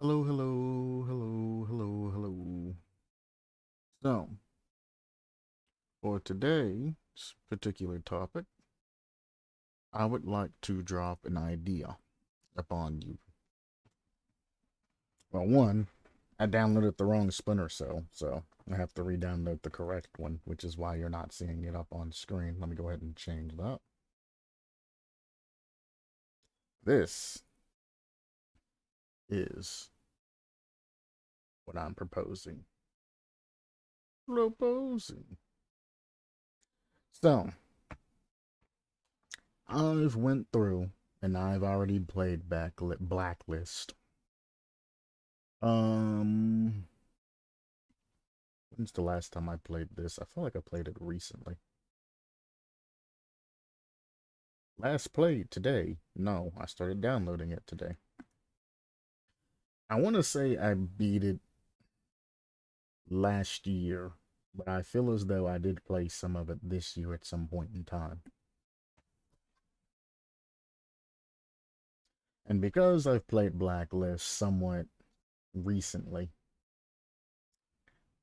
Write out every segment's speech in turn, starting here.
Hello, hello, hello, hello, hello. So, for today's particular topic, I would like to drop an idea upon you. Well, one, I downloaded the wrong Splinter cell, so I have to re-download the correct one, which is why you're not seeing it up on screen. Let me go ahead and change that. This is what I'm proposing. Proposing. So, I've went through and I've already played Blacklist. Um, when's the last time I played this? I feel like I played it recently. Last played today. No, I started downloading it today. I want to say I beat it last year, but I feel as though I did play some of it this year at some point in time. And because I've played Blacklist somewhat recently,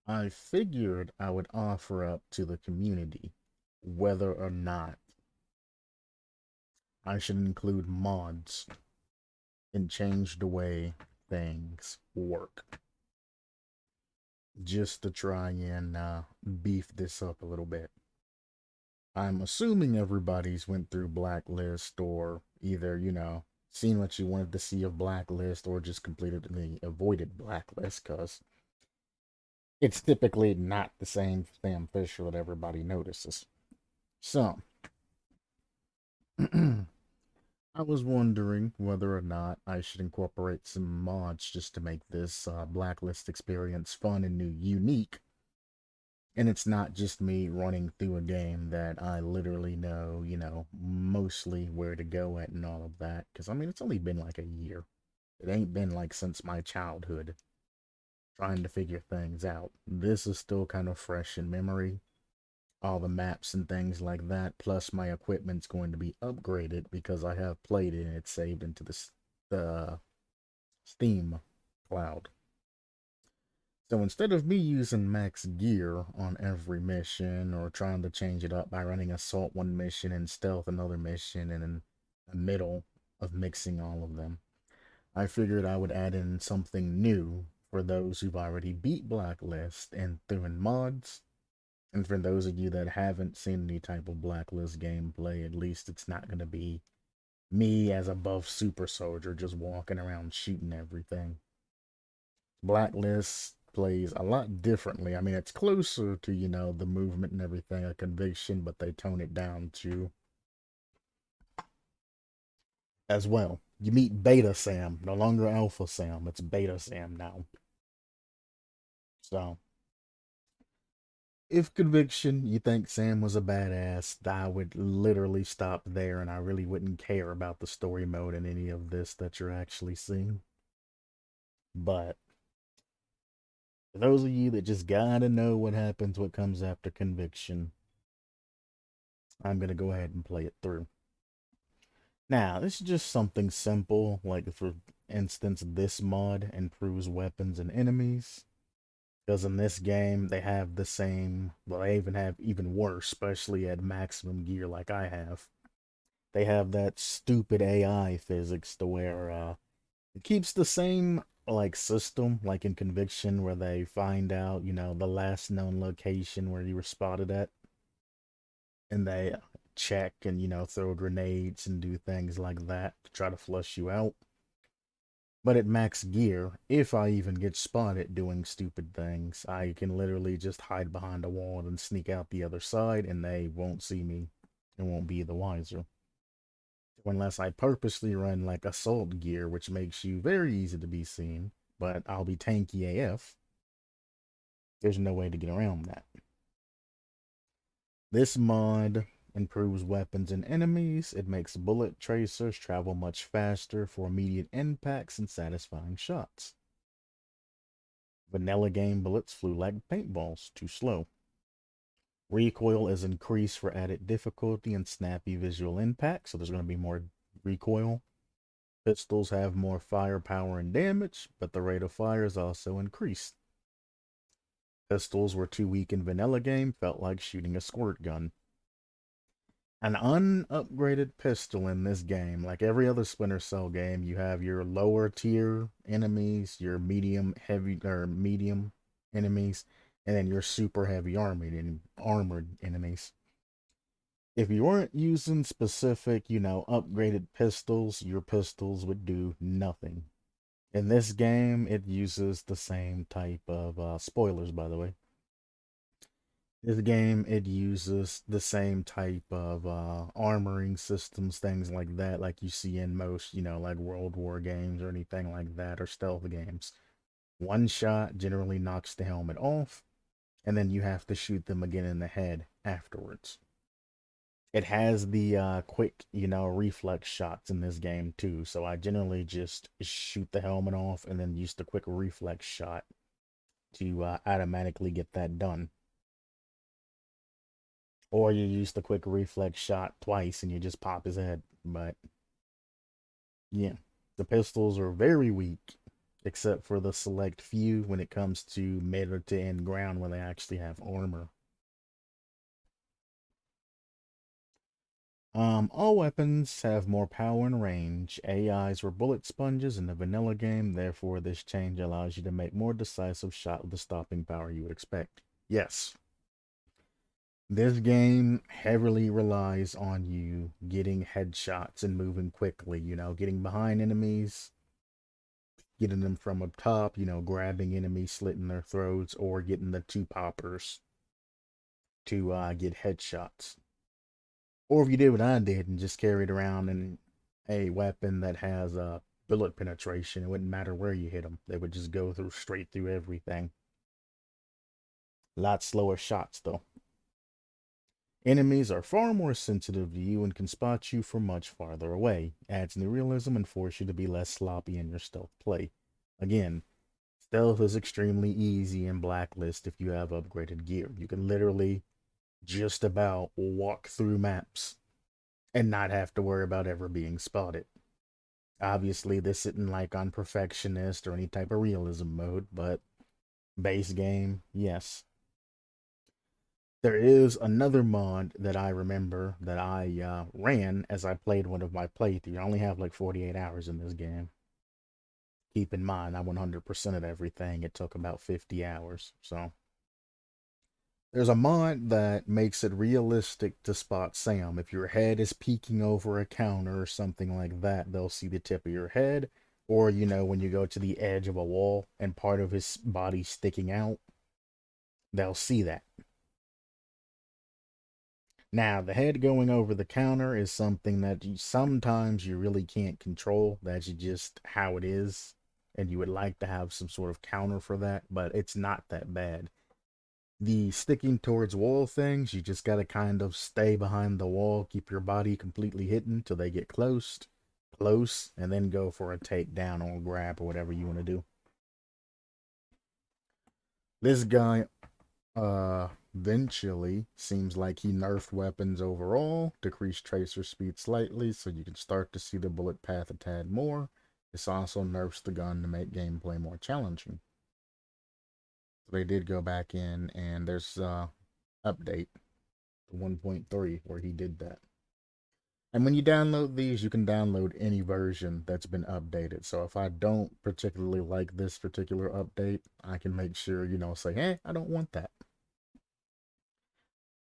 I figured I would offer up to the community whether or not I should include mods and change the way things work, just to try and beef this up a little bit. I'm assuming everybody's went through Blacklist or either, seen what you wanted to see of Blacklist or just completely avoided Blacklist because it's typically not the same damn fish that everybody notices. So, I was wondering whether or not I should incorporate some mods just to make this Blacklist experience fun and new, unique. And it's not just me running through a game that I literally know, mostly where to go at and all of that. Because, I mean, it's only been like a year. It ain't been like since my childhood trying to figure things out. This is still kind of fresh in memory. All the maps and things like that. Plus, my equipment's going to be upgraded because I have played it and it's saved into the Steam cloud. So instead of me using max gear on every mission or trying to change it up by running assault one mission and stealth another mission and in the middle of mixing all of them, I figured I would add in something new for those who've already beat Blacklist and threw in mods. And for those of you that haven't seen any type of Blacklist gameplay, at least it's not going to be me as a buff super soldier just walking around shooting everything. Blacklist plays a lot differently. I mean, it's closer to, the movement and everything, a conviction, but they tone it down to as well. You meet Beta Sam, no longer Alpha Sam, it's Beta Sam now. So, if conviction, you think Sam was a badass, I would literally stop there and I really wouldn't care about the story mode in any of this that you're actually seeing. But for those of you that just gotta know what happens, what comes after conviction, I'm gonna go ahead and play it through. Now, this is just something simple, like for instance, this mod improves weapons and enemies. Because in this game, they have the same, well, they even have even worse, especially at maximum gear like I have. They have that stupid AI physics to where it keeps the same like system, like in Conviction, where they find out, the last known location where you were spotted at, and they check and throw grenades and do things like that to try to flush you out. But at max gear, if I even get spotted doing stupid things, I can literally just hide behind a wall and sneak out the other side, and they won't see me and won't be the wiser. Unless I purposely run like assault gear, which makes you very easy to be seen, but I'll be tanky AF. There's no way to get around that. This mod improves weapons and enemies. It makes bullet tracers travel much faster for immediate impacts and satisfying shots. Vanilla game bullets flew like paintballs, too slow. Recoil is increased for added difficulty and snappy visual impact, so there's going to be more recoil. Pistols have more firepower and damage, but the rate of fire is also increased. Pistols were too weak in vanilla game, felt like shooting a squirt gun. An unupgraded pistol in this game, like every other Splinter Cell game, you have your lower tier enemies, your medium heavy or medium enemies, and then your super heavy armored enemies. If you weren't using specific, upgraded pistols, your pistols would do nothing. In this game, it uses the same type of spoilers, by the way. This game, it uses the same type of armoring systems, things like that, like you see in most, like World War games or anything like that, or stealth games. One shot generally knocks the helmet off, and then you have to shoot them again in the head afterwards. It has the quick, reflex shots in this game too, so I generally just shoot the helmet off and then use the quick reflex shot to automatically get that done. Or you use the quick reflex shot twice and you just pop his head. But yeah, the pistols are very weak, except for the select few when it comes to mid to end ground where they actually have armor. All weapons have more power and range. AIs were bullet sponges in the vanilla game, therefore this change allows you to make more decisive shot with the stopping power you would expect. Yes, this game heavily relies on you getting headshots and moving quickly, getting behind enemies, getting them from up top, grabbing enemies, slitting their throats, or getting the two poppers to get headshots. Or if you did what I did and just carried around a weapon that has bullet penetration, it wouldn't matter where you hit them. They would just go through straight through everything. A lot slower shots, though. Enemies are far more sensitive to you and can spot you from much farther away. Adds new realism and force you to be less sloppy in your stealth play. Again, stealth is extremely easy in Blacklist if you have upgraded gear. You can literally just about walk through maps and not have to worry about ever being spotted. Obviously, this isn't like on perfectionist or any type of realism mode, but base game, yes. There is another mod that I remember that I ran as I played one of my playthroughs. I only have like 48 hours in this game. Keep in mind, I 100%ed everything. It took about 50 hours. So there's a mod that makes it realistic to spot Sam. If your head is peeking over a counter or something like that, they'll see the tip of your head. Or, when you go to the edge of a wall and part of his body sticking out, they'll see that. Now, the head going over the counter is something that sometimes you really can't control. That's just how it is. And you would like to have some sort of counter for that, but it's not that bad. The sticking towards wall things, you just gotta kind of stay behind the wall, keep your body completely hidden till they get close, and then go for a takedown or grab or whatever you want to do. This guy eventually seems like he nerfed weapons overall, decreased tracer speed slightly so you can start to see the bullet path a tad more. This also nerfs the gun to make gameplay more challenging. So they did go back in and there's update 1.3 where he did that. And when you download these, you can download any version that's been updated. So if I don't particularly like this particular update, I can make sure, say, hey, I don't want that.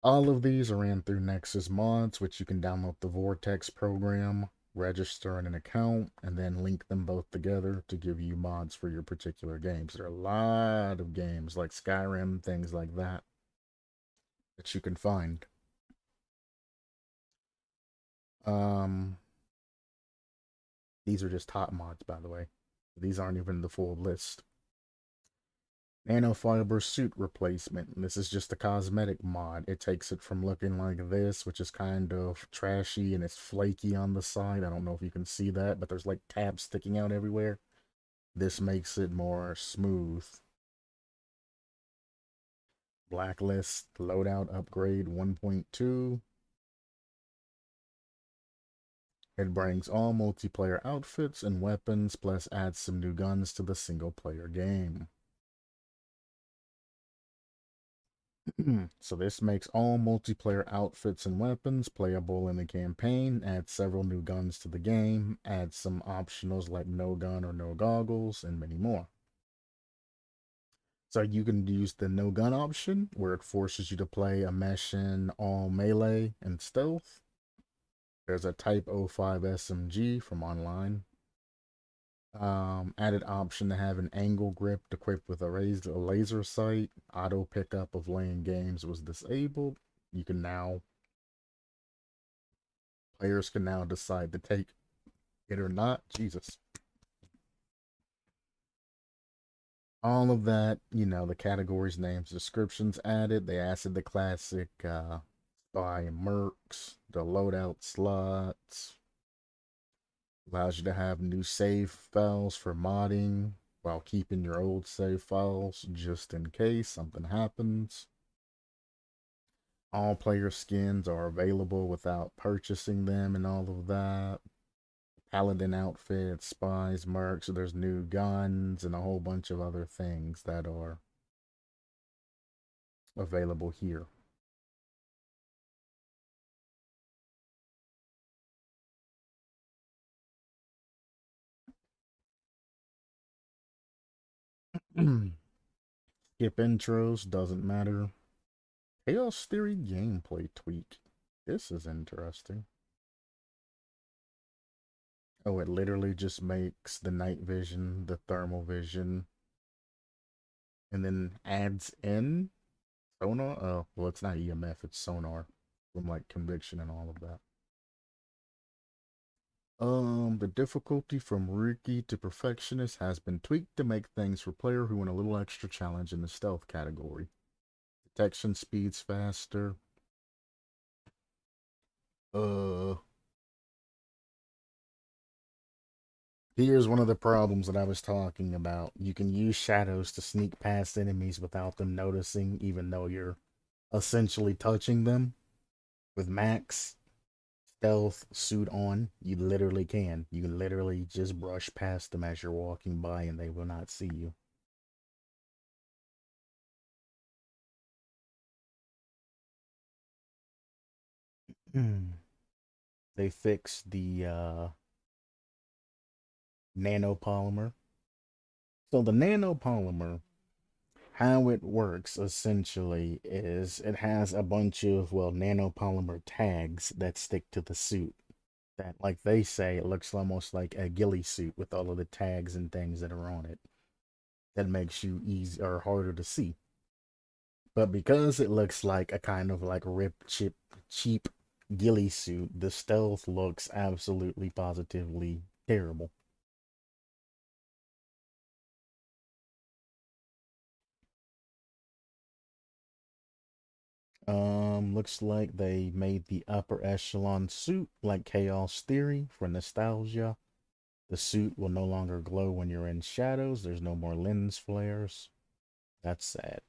All of these are ran through Nexus Mods, which you can download the Vortex program, register in an account, and then link them both together to give you mods for your particular games. There are a lot of games like Skyrim, things like that you can find. Um, these are just top mods, by the way. These aren't even the full list. Nanofiber suit replacement. This is just a cosmetic mod. It takes it from looking like this, which is kind of trashy and it's flaky on the side. I don't know if you can see that, but there's like tabs sticking out everywhere. This makes it more smooth. Blacklist loadout upgrade 1.2. It brings all multiplayer outfits and weapons, plus adds some new guns to the single player game. So this makes all multiplayer outfits and weapons playable in the campaign, adds several new guns to the game, adds some optionals like no gun or no goggles, and many more. So you can use the no gun option, where it forces you to play a mesh in all melee and stealth. There's a Type 05 SMG from online. Added option to have an angle grip equipped with a laser sight. Auto pickup of lane games was disabled. You can now, players can now decide to take it or not. Jesus. All of that, the categories, names, descriptions added. They added the classic spy mercs, the loadout slots. Allows you to have new save files for modding while keeping your old save files just in case something happens. All player skins are available without purchasing them and all of that. Paladin outfits, spies, mercs, so there's new guns and a whole bunch of other things that are available here. Skip intros, doesn't matter. Chaos Theory gameplay tweak. This is interesting. Oh, it literally just makes the night vision, the thermal vision, and then adds in sonar. Oh, well, it's not EMF, it's sonar from like conviction and all of that. The difficulty from rookie to perfectionist has been tweaked to make things for player who want a little extra challenge in the stealth category. Detection speeds faster. Uh, Here's one of the problems that I was talking about. You can use shadows to sneak past enemies without them noticing, even though you're essentially touching them. With max stealth suit on, you literally can. You can literally just brush past them as you're walking by and they will not see you. They fixed the nanopolymer. So the nanopolymer, how it works essentially is it has a bunch of, well, nanopolymer tags that stick to the suit. That, like they say, it looks almost like a ghillie suit with all of the tags and things that are on it. That makes you easy or harder to see. But because it looks like a kind of like ripped, cheap ghillie suit, the stealth looks absolutely positively terrible. Looks like they made the upper echelon suit like Chaos Theory for nostalgia. The suit will no longer glow when you're in shadows. There's no more lens flares. That's sad.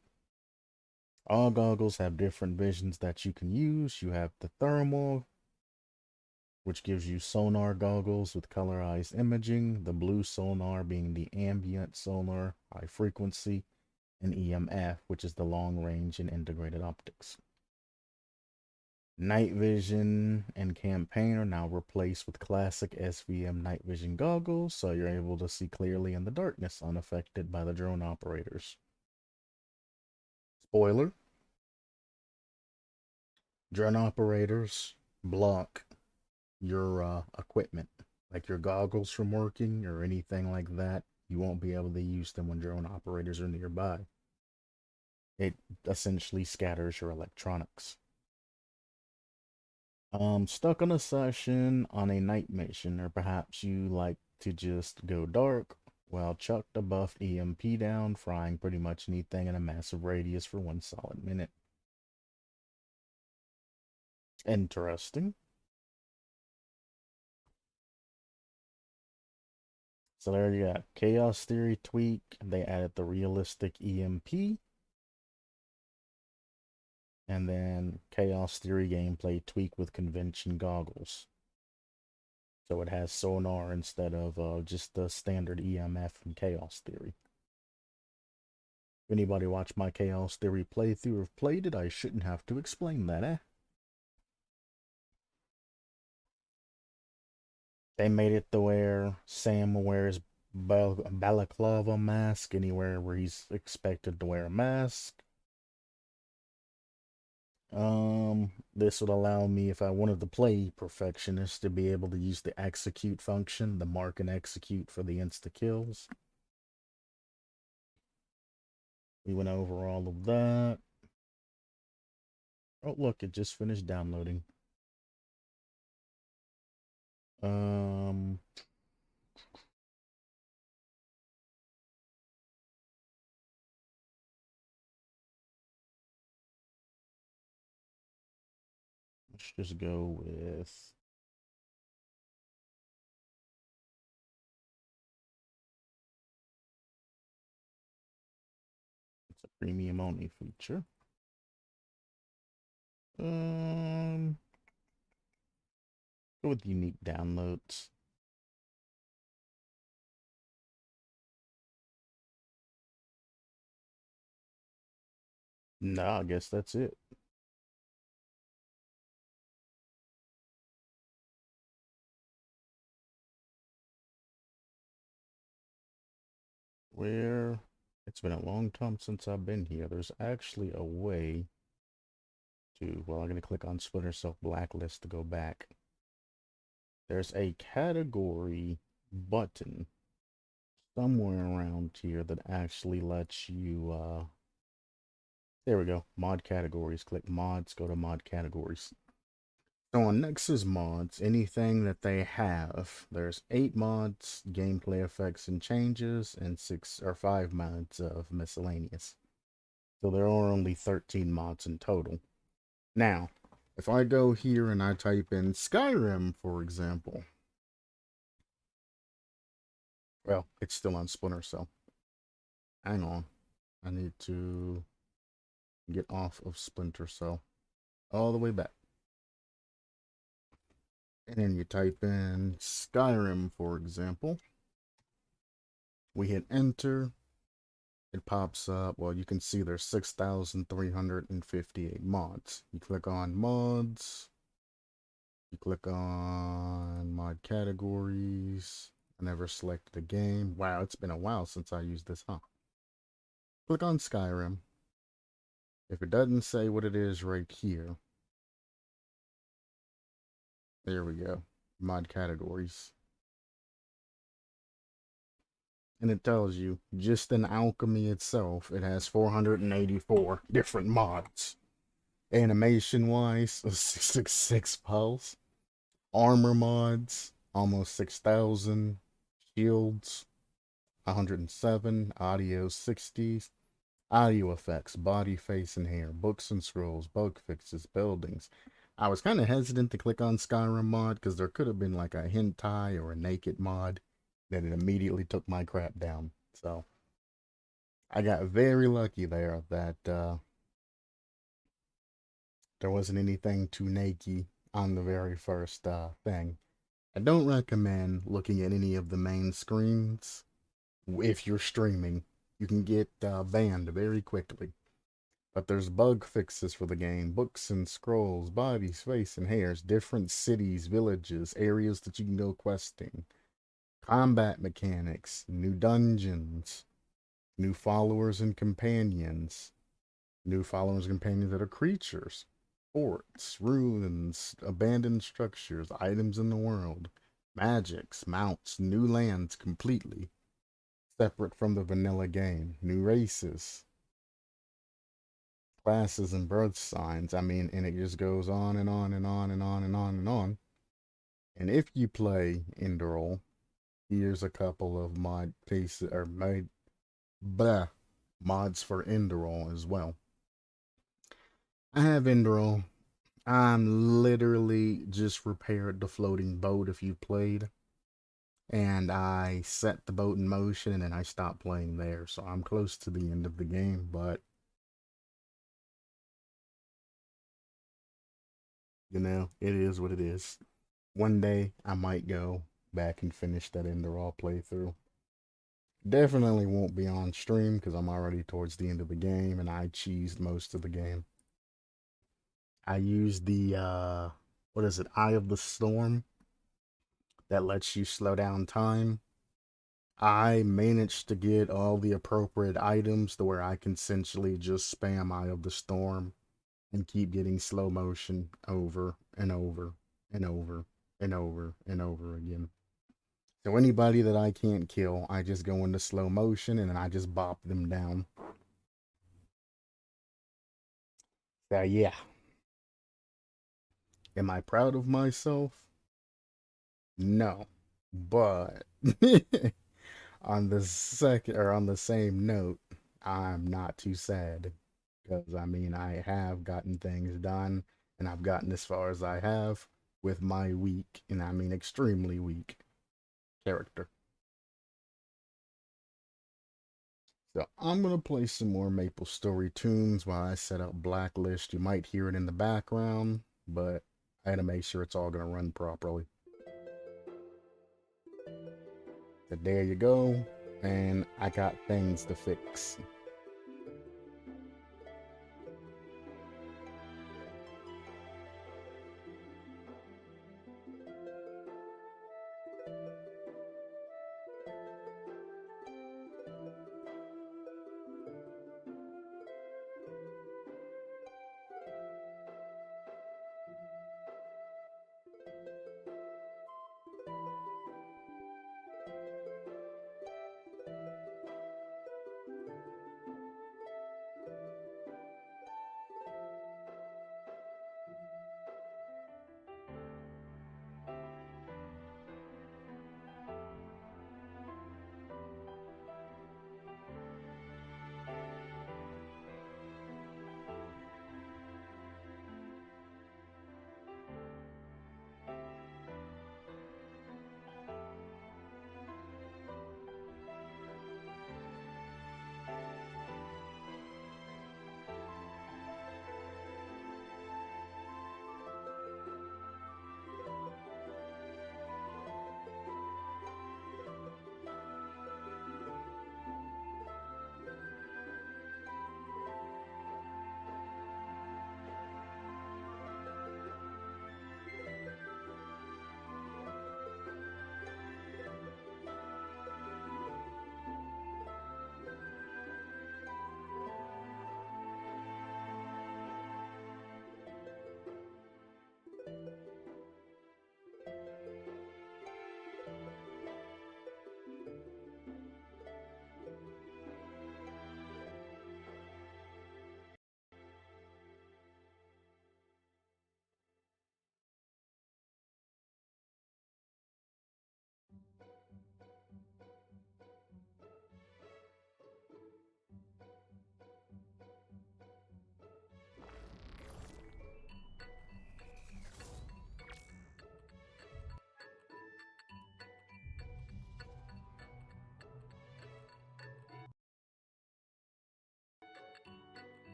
All goggles have different visions that you can use. You have the thermal, which gives you sonar goggles with colorized imaging, the blue sonar being the ambient sonar, high frequency, and EMF, which is the long range and integrated optics. Night vision and campaign are now replaced with classic SVM night vision goggles, so you're able to see clearly in the darkness, unaffected by the drone operators. Spoiler: drone operators block your equipment, like your goggles from working or anything like that. You won't be able to use them when drone operators are nearby. It essentially scatters your electronics. Stuck on a session on a night mission, or perhaps you like to just go dark. Well, chuck the buffed EMP down, frying pretty much anything in a massive radius for 1 solid minute. Interesting. So there you got Chaos Theory tweak. They added the realistic EMP. And then Chaos Theory gameplay tweak with convention goggles. So it has sonar instead of just the standard EMF from Chaos Theory. If anybody watched my Chaos Theory playthrough or played it, I shouldn't have to explain that, eh? They made it to where Sam wears balaclava mask anywhere where he's expected to wear a mask. This would allow me, if I wanted to play Perfectionist, to be able to use the execute function, the mark and execute for the insta kills. We went over all of that. Oh, look, it just finished downloading. Um, let's just go with it's a premium only feature. Um, go with unique downloads. No, I guess that's it. Where it's been a long time since I've been here. There's actually a way to, well, I'm going to click on Splinter Cell Blacklist to go back. There's a category button somewhere around here that actually lets you, there we go, mod categories. Click mods, go to mod categories. So on Nexus mods, anything that they have, there's 8 mods, gameplay effects and changes, and 6 or 5 mods of miscellaneous. So there are only 13 mods in total. Now, if I go here and I type in Skyrim, for example, well, it's still on Splinter Cell. Hang on. I need to get off of Splinter Cell all the way back. And then you type in Skyrim, for example. We hit enter. It pops up. Well, you can see there's 6,358 mods. You click on mods. You click on mod categories. I never selected a game. Wow, it's been a while since I used this, huh? Click on Skyrim. If it doesn't say what it is right here, there we go. Mod categories. And it tells you, just in Alchemy itself, it has 484 different mods. Animation-wise, 666 pulse. Armor mods, almost 6,000. Shields, 107. Audio, 60s. Audio effects, body, face, and hair. Books and scrolls, bug fixes, buildings. I was kind of hesitant to click on Skyrim mod because there could have been like a hentai or a naked mod that it immediately took my crap down. So I got very lucky there that there wasn't anything too naked on the very first thing. I don't recommend looking at any of the main screens if you're streaming. You can get banned very quickly. But there's bug fixes for the game, books and scrolls, bodies, face, and hairs, different cities, villages, areas that you can go questing, combat mechanics, new dungeons, new followers and companions, new followers and companions that are creatures, forts, ruins, abandoned structures, items in the world, magics, mounts, new lands completely separate from the vanilla game, new races, classes, and birth signs. I mean, and it just goes on and on and on and on and on and on. And if you play Enderall, here's a couple of mod pieces or mods for Enderall as well. I have Enderall. I'm literally just repaired the floating boat if you played. And I set the boat in motion and then I stopped playing there. So I'm close to the end of the game, but you know, it is what it is. One day I might go back and finish that Enderall playthrough. Definitely won't be on stream because I'm already towards the end of the game and I cheesed most of the game. I used the what is it, Eye of the Storm that lets you slow down time. I managed to get all the appropriate items to where I can essentially just spam Eye of the Storm and keep getting slow motion over and over and over and over and over again. So anybody that I can't kill, I just go into slow motion and then I just bop them down. So yeah. Am I proud of myself? No. But on the second or on the same note, I'm not too sad. Because I mean I have gotten things done and I've gotten as far as I have with my weak, and I mean extremely weak character. So I'm gonna play some more Maple Story tunes while I set up Blacklist. You might hear it in the background, but I had to make sure it's all gonna run properly. So there you go, and I got things to fix.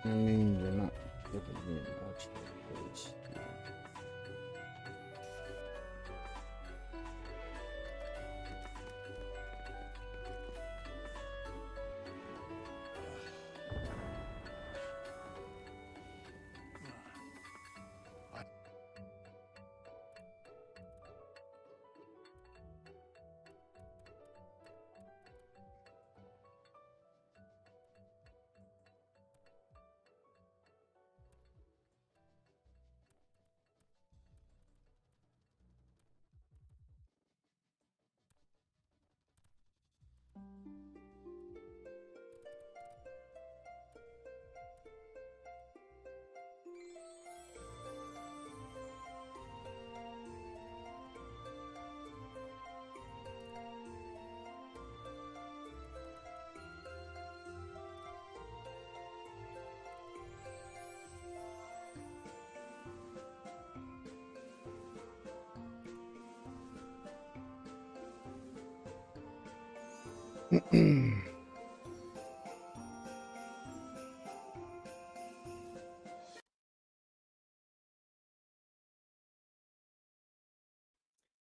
I mean, you're not Every match is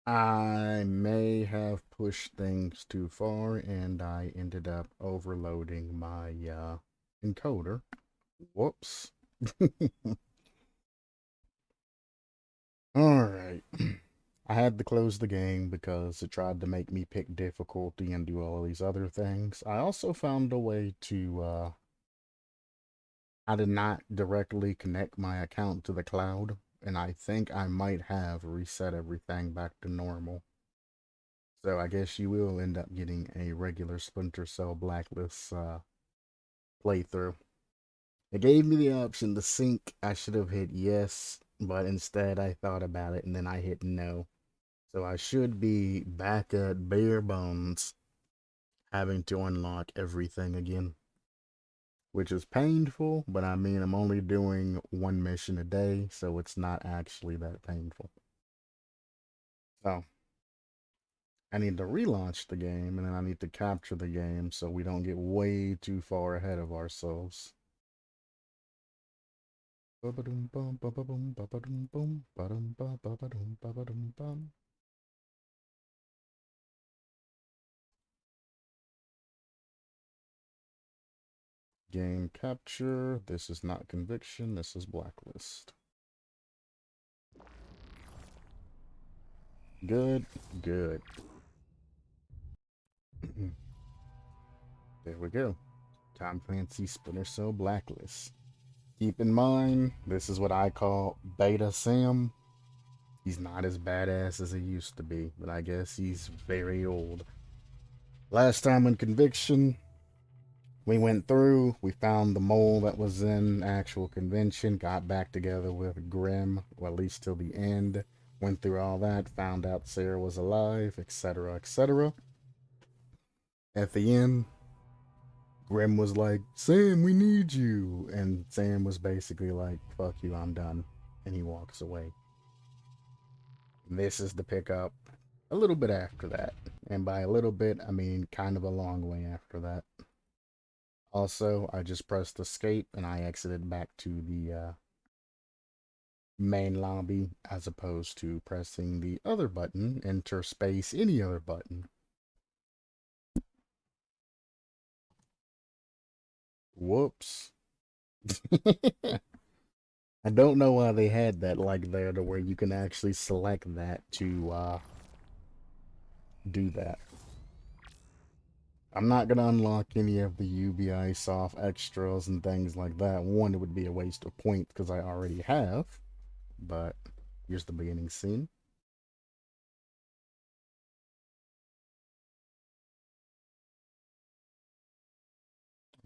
I may have pushed things too far and I ended up overloading my encoder. Whoops. Alright. I had to close the game because it tried to make me pick difficulty and do all of these other things. I also found a way to I did not directly connect my account to the cloud, and I think I might have reset everything back to normal. So I guess you will end up getting a regular Splinter Cell Blacklist playthrough. It gave me the option to sync. I should have hit yes, but instead I thought about it and then I hit no. So I should be back at bare bones, having to unlock everything again, which is painful, but I mean, I'm only doing one mission a day, so it's not actually that painful. So I need to relaunch the game, and then I need to capture the game so we don't get way too far ahead of ourselves. Game capture. This is not conviction. This is blacklist. Good, good. There we go. Tom Clancy Splinter Cell Blacklist. Keep in mind, this is what I call Beta Sam. He's not as badass as he used to be, but I guess he's very old. Last time in Conviction, we went through, we found the mole that was in actual convention, got back together with Grim, or at least till the end, went through all that, found out Sarah was alive, etc., etc. At the end, Grim was like, Sam, we need you. And Sam was basically like, fuck you, I'm done. And he walks away. This is the pickup a little bit after that. And by a little bit, I mean kind of a long way after that. Also, I just pressed escape and I exited back to the main lobby as opposed to pressing the other button, enter space, any other button. Whoops. I don't know why they had that like there to where you can actually select that to do that. I'm not gonna unlock any of the UBI soft extras and things like that. One, it would be a waste of points because I already have. But here's the beginning scene.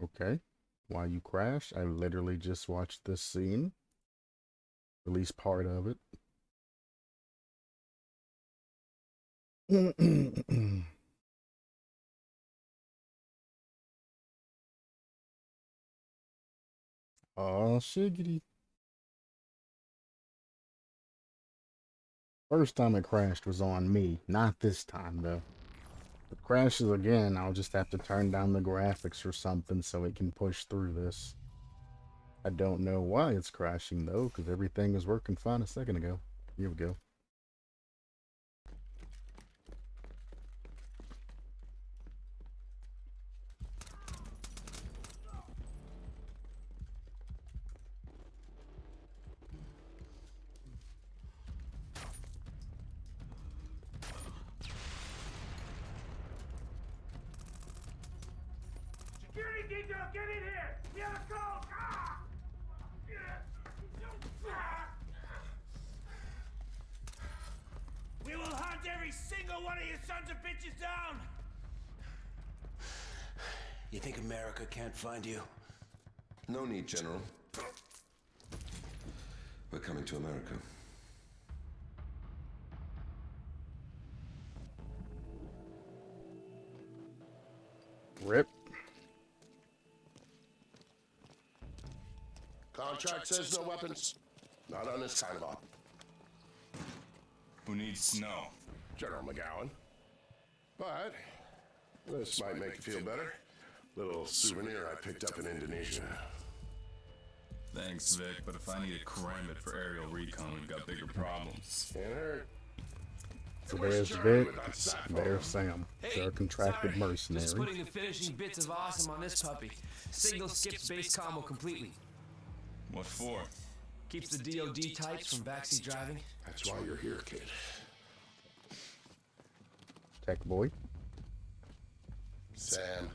Okay. While you crash, I literally just watched this scene. At least part of it. Oh, shiggity. First time it crashed was on me. Not this time, though. If it crashes again, I'll just have to turn down the graphics or something so it can push through this. I don't know why it's crashing though, because everything was working fine a second ago. Here we go. Security detail, get in here! We have a call! Ah! We will hunt every single one of you sons of bitches down! You think America can't find you? No need, General. We're coming to America. Rip. Contract says no weapons. Not on this kind of op. Who needs to know? General McGowan. But this might make you feel better. Little souvenir I picked up in Indonesia. Thanks, Vic, but if I need a karambit for aerial recon, we've got bigger problems. Can't hurt. So there's Vic, there's Sam. They're a contracted mercenary. Just putting the finishing bits of awesome on this puppy. Signal skips base combo completely. What for? Keeps the DOD types from backseat driving. That's why you're here, kid. Tech boy. Sam.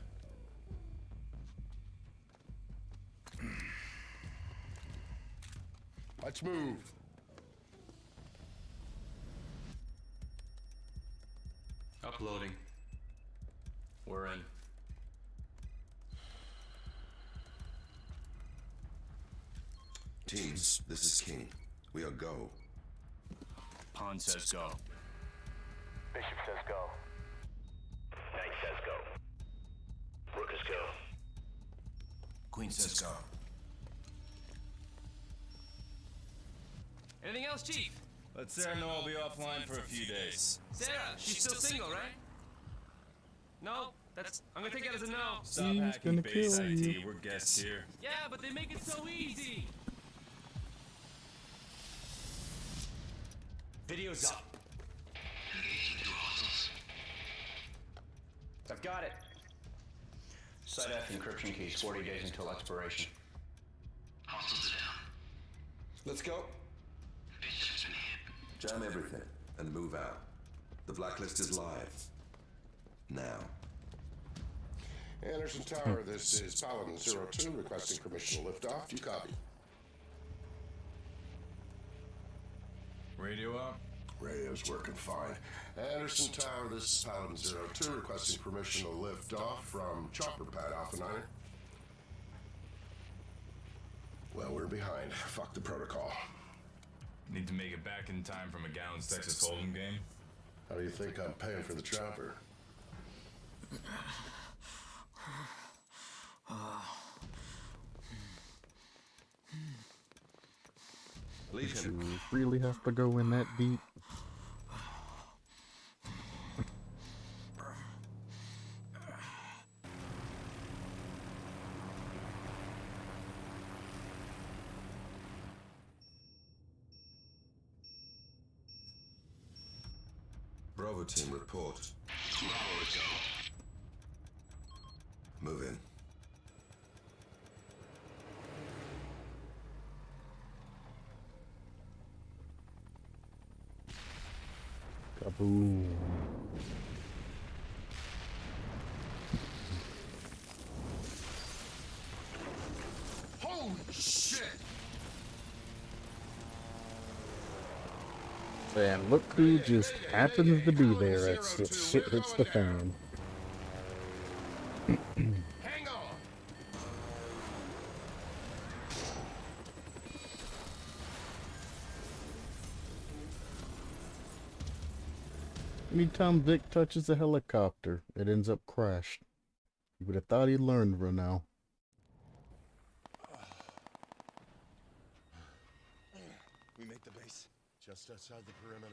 Let's move. Uploading. We're in. Teams, this is King. We are go. Pond says go. Bishop says go. Knight says go. Workers go. Queen says go. Anything else, Chief? Let Sarah know I'll be offline for a few days. Sarah, she's still single, right? No, I'm gonna take that as a no. Stop He's hacking gonna base kill IT, you. we're guests here. Yeah, but they make it so easy. Video's up. I've got it. Site F encryption keys, 40 days until expiration. Hostiles are down. Let's go. Bishop's been hit. Jam everything and move out. The Blacklist is live. Now. Anderson Tower, this is Paladin 02 requesting permission to lift off. You copy. Radio out? Radio's working fine. Anderson Tower, this is Paladin 02 requesting permission to lift off from Chopper Pad Alpha 9. Well, we're behind. Fuck the protocol. Need to make it back in time for McGowan's Texas Hold'em game? How do you think I'm paying for the chopper? Leave Did him. you really have to go in that deep? Bravo team, report. Tomorrow is go. Move in. Kaboom. Holy shit! And look who just happens to be there as shit hits the fan. Hang on! Anytime Vic touches a helicopter, it ends up crashed. You would have thought he'd learned by now. We make the base just outside the perimeter.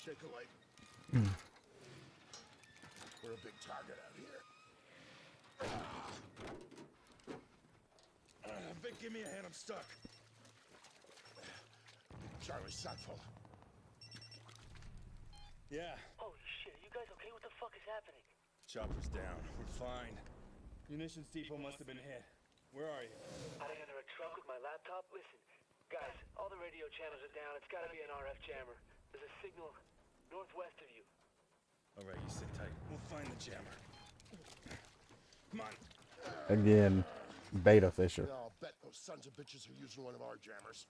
Shake a light. We're a big target out here. Vic, give me a hand. I'm stuck. Charlie, sack full. Yeah, Holy shit, are you guys okay? What the fuck is happening? chopper's down. We're fine. Munitions depot must have been hit. Where are you? Hiding under a truck with my laptop? Listen, guys, all the radio channels are down. It's gotta be an RF jammer. There's a signal northwest of you. All right, you sit tight. We'll find the jammer. Come on. Again, Beta Fisher. Yeah, I'll bet those sons of bitches are using one of our jammers.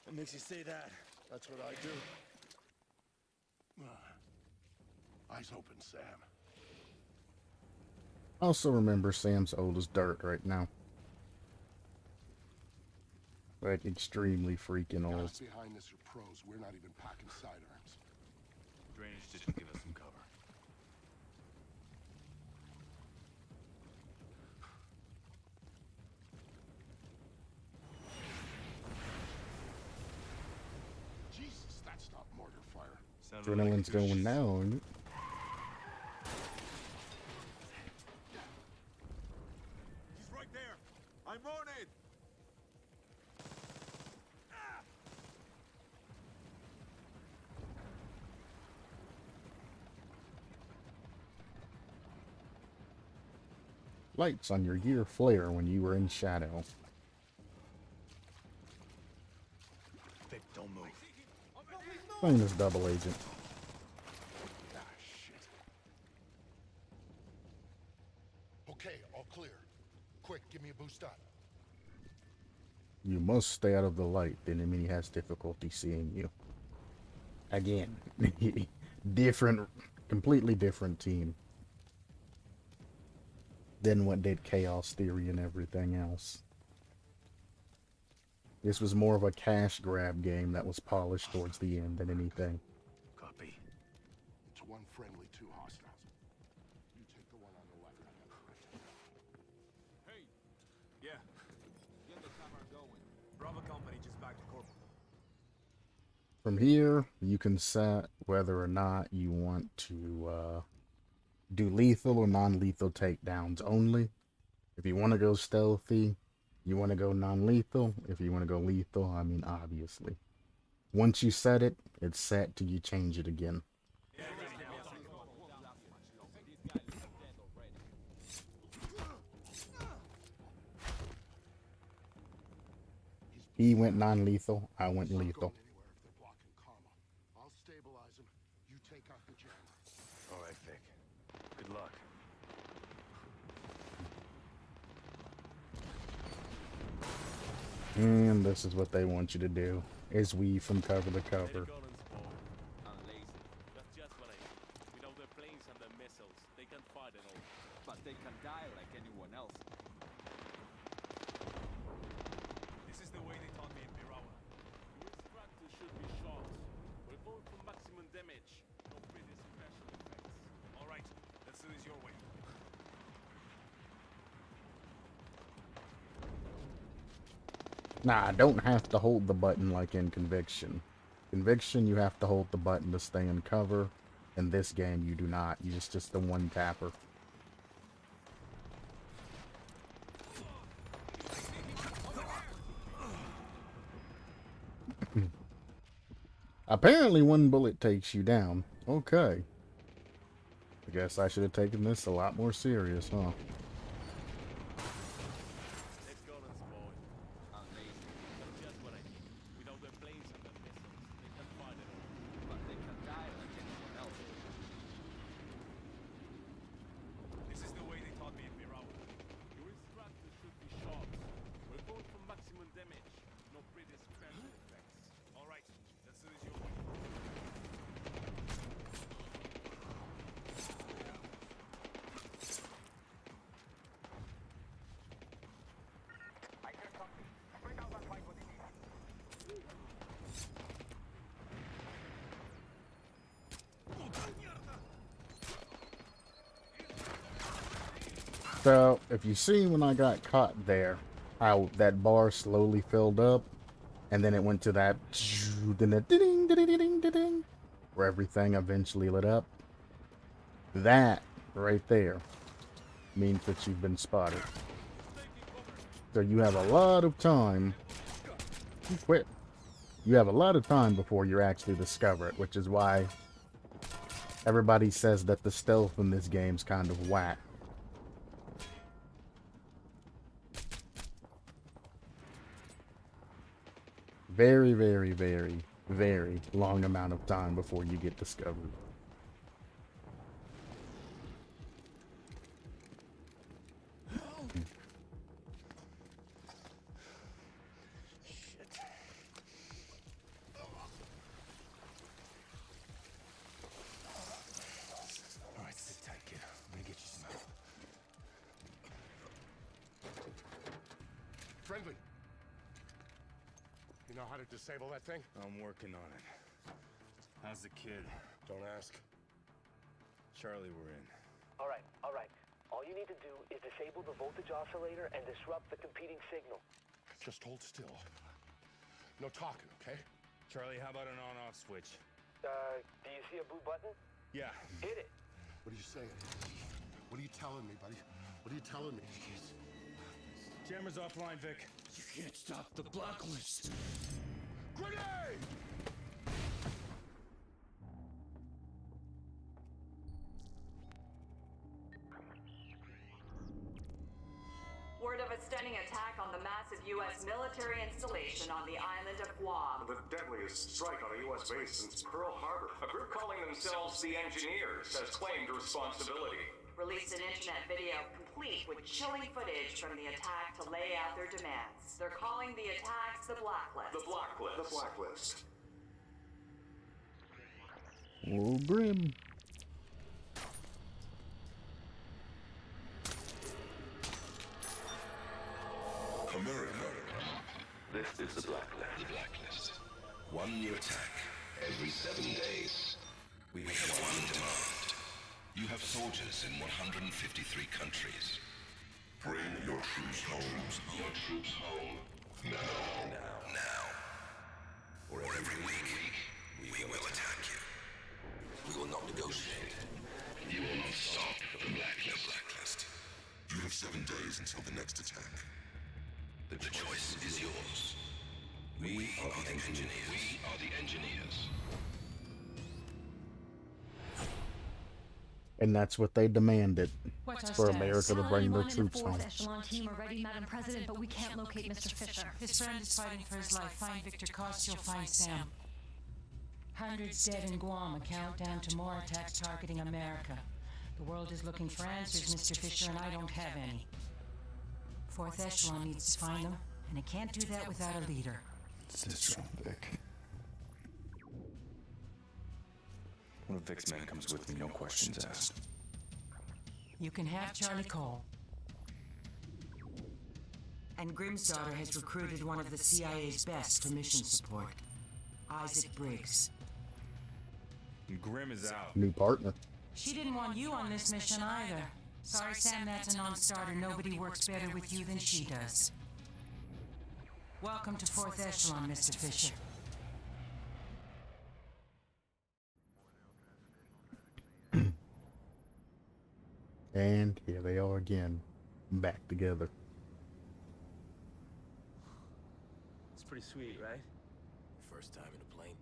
What makes you say that? That's what I do. Eyes open, Sam. Also remember, Sam's old as dirt right now. Like, extremely freaking old. Guys behind this are pros. We're not even packing sidearms. Drainage ditch will give us some cover. Jesus, that's not mortar fire. Sounded like a Adrenaline's good going down. He's right there. I'm on it. Lights on your gear flare when you were in shadow. Vic, don't move. Playing as double agent. Ah, shit. Okay, all clear. Quick, give me a boost up. You must stay out of the light. The enemy has difficulty seeing you. Again, different, completely different team than what did Chaos Theory and everything else. This was more of a cash grab game that was polished towards the end than anything. Copy. It's one friendly, two hostiles. You take the one on the left. I have the right. Hey. Yeah. Get the camera going. Bravo company just back to corporal. From here, you can set whether or not you want to do lethal or non-lethal takedowns only. If you want to go stealthy, you want to go non-lethal. If you want to go lethal, I mean, obviously. Once you set it, it's set till you change it again. He went non-lethal, I went Not lethal. going anywhere if they're blocking Karma. I'll stabilize them. You take out the jammer. All right, Vic. Good luck. And this is what they want you to do, is weave from cover to cover. I'm lazy. That's just what I mean. Without their planes and their missiles, they can fight it all. But they can die like anyone else. This is the way they taught me in Mirawa. You instruct to shoot me shots. We're going for maximum damage. No pretty special effects. All right. Let's do this your way. Nah, I don't have to hold the button like in Conviction. Conviction, you have to hold the button to stay in cover. In this game, you do not. You just the one tapper. Apparently, one bullet takes you down. Okay. I guess I should have taken this a lot more serious, huh? Let's go, let's boy. I'm lazy. That's just what I mean. Without their planes and their missiles, they can fight it all. But they can die like anyone else. This is the way they taught me in Mirawa. You instruct to shoot me shots. We're going for maximum damage. No pretty special effects. All right. Let's do this your way. I hear something. Bring out that fight with the So, if you see when I got caught there, how that bar slowly filled up, and then it went to that, then a ding, ding, ding, ding, ding, where everything eventually lit up. That right there means that you've been spotted. So you have a lot of time. You quit. You have a lot of time before you actually discover it, which is why everybody says that the stealth in this game's kind of whack. Very, very, very, very long amount of time before you get discovered. Alright, sit tight, kid. I'm gonna get you some help. Friendly. You know how to disable that thing? I'm working on it. How's the kid? Don't ask. Charlie, we're in. All right. All you need to do is disable the voltage oscillator and disrupt the competing signal. Just hold still. No talking, okay? Charlie, how about an on-off switch? Do you see a blue button? Yeah. Hit it. What are you saying? What are you telling me, buddy? What are you telling me? Jammer's offline, Vic. You can't stop the Blacklist. Grenade! Word of a stunning attack on the massive U.S. military installation on the island of Guam. The deadliest strike on a U.S. base since Pearl Harbor. A group calling themselves the Engineers has claimed responsibility. Released an internet video complete with chilling footage from the attack to lay out their demands. They're calling the attacks the Blacklist. The Blacklist. The Blacklist. Oh, grim. America. This is the Blacklist. The Blacklist. One new attack every 7 days. We have one demand. You have soldiers in 153 countries. Bring your troops home. Your troops home. Now. Or every week, we will attack you. We will not negotiate. You will not stop the Blacklist. You have 7 days until the next attack. The choice is yours. We are the engineers. We are the engineers. And that's what they demanded. For America to bring their One in the troops fourth home. echelon team are ready, Madam President, but we can't locate Mr. Fisher. His friend is fighting for his life. Find Victor Cost, you'll find Sam. Hundreds dead in Guam, a countdown to more attacks targeting America. The world is looking for answers, Mr. Fisher, and I don't have any. Fourth echelon needs to find them, and it can't do that without a leader. Sit strong, Vic. One of Vic's men comes with me, no questions asked. You can have Charlie Cole. And Grimm's daughter has recruited one of the CIA's best for mission support. Isaac Briggs. And Grimm is out. New partner. She didn't want you on this mission either. Sorry, Sam, that's a non-starter. Nobody works better with you than she does. Welcome to Fourth Echelon, Mr. Fisher. And here they are again, back together. It's pretty sweet, right? First time in a plane.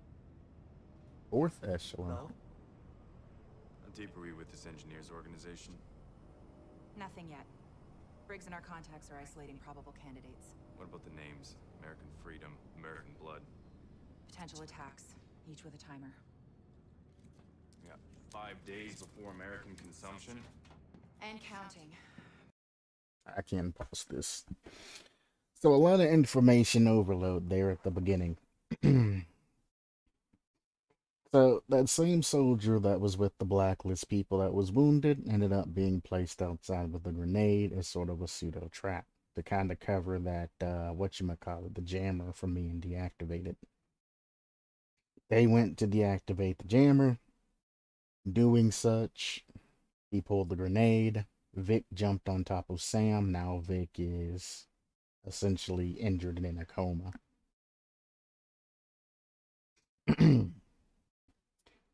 Fourth echelon. No? How deep are we with this engineers organization? Nothing yet. Briggs and our contacts are isolating probable candidates. What about the names? American Freedom, American Blood. Potential attacks, each with a timer. We got 5 days before American consumption. And counting. I can pause this. So a lot of information overload there at the beginning. So that same soldier that was with the Blacklist people that was wounded ended up being placed outside with a grenade as sort of a pseudo trap to kind of cover that, the jammer from being deactivated. They went to deactivate the jammer. Doing such, he pulled the grenade. Vic jumped on top of Sam. Now Vic is essentially injured and in a coma.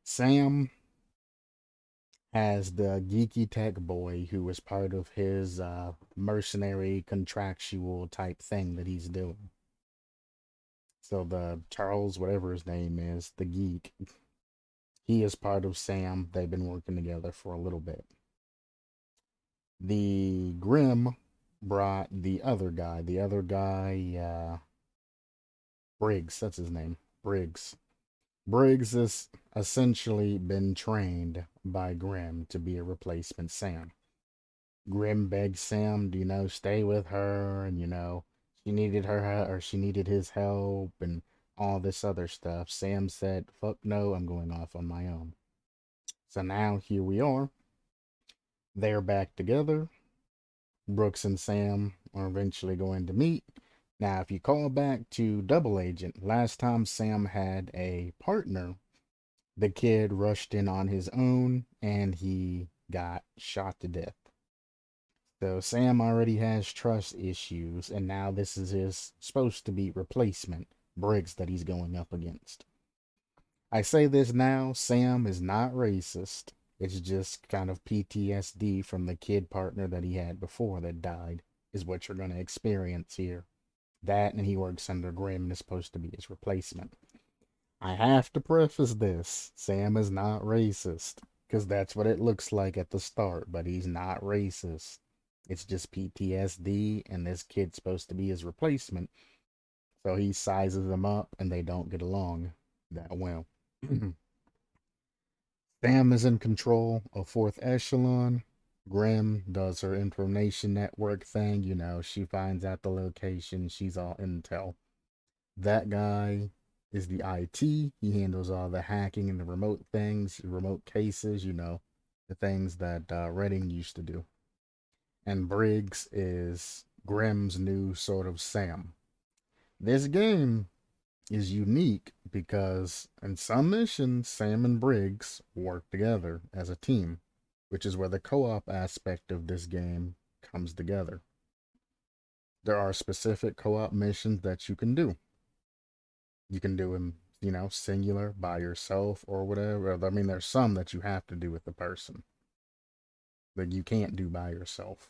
Sam has the geeky tech boy who was part of his mercenary contractual type thing that he's doing. So the Charles, whatever his name is, the geek, he is part of Sam. They've been working together for a little bit. The Grimm brought the other guy. The other guy, Briggs, that's his name. Briggs. Briggs has essentially been trained by Grimm to be a replacement Sam. Grimm begged Sam to, stay with her, and, she needed or she needed his help, and all this other stuff. Sam said, fuck no, I'm going off on my own. So now here we are. They're back together. Brooks and Sam are eventually going to meet. Now, if you call back to Double Agent, last time Sam had a partner, the kid rushed in on his own and he got shot to death. So Sam already has trust issues, and now this is his supposed to be replacement, Briggs, that he's going up against. I say this now, Sam is not racist. It's just kind of PTSD from the kid partner that he had before that died, is what you're going to experience here. That, and he works under Grimm and is supposed to be his replacement. I have to preface this, Sam is not racist, because that's what it looks like at the start, but he's not racist. It's just PTSD, and this kid's supposed to be his replacement, so he sizes them up, and they don't get along that well. Sam is in control of Fourth Echelon. Grimm does her information network thing. She finds out the location. She's all intel. That guy is the IT. He handles all the hacking and the remote things, remote cases, the things that Redding used to do. And Briggs is Grimm's new sort of Sam. This game is unique because in some missions, Sam and Briggs work together as a team, which is where the co-op aspect of this game comes together. There are specific co-op missions that you can do. You can do them, singular, by yourself, or whatever. I mean, there's some that you have to do with the person that you can't do by yourself.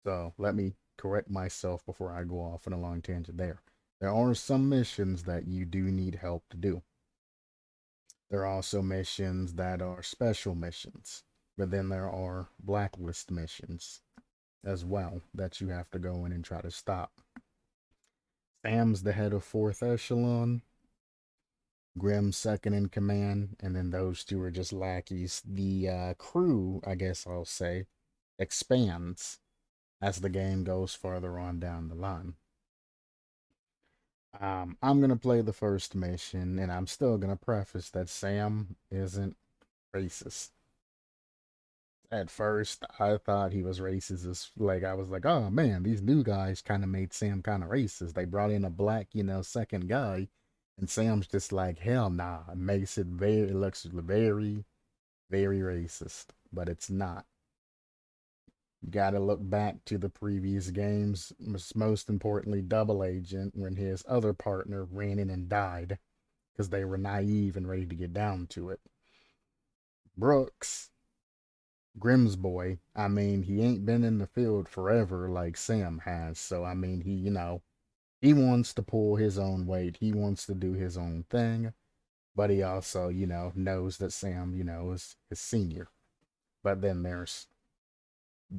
So let me correct myself before I go off on a long tangent there. There are some missions that you do need help to do. There are also missions that are special missions, but then there are Blacklist missions as well that you have to go in and try to stop. Sam's the head of Fourth Echelon, Grimm's second in command, and then those two are just lackeys. The crew, I guess I'll say, expands as the game goes farther on down the line. I'm going to play the first mission, and I'm still going to preface that Sam isn't racist. At first, I thought he was racist. I was like, oh man, these new guys kind of made Sam kind of racist. They brought in a black, second guy, and Sam's just like, hell nah. It looks very, very racist, but it's not. You gotta look back to the previous games, most importantly Double Agent, when his other partner ran in and died because they were naive and ready to get down to it. Brooks, Grimm's boy, he ain't been in the field forever like Sam has, so he wants to pull his own weight, he wants to do his own thing, but he also, knows that Sam, is his senior. But then there's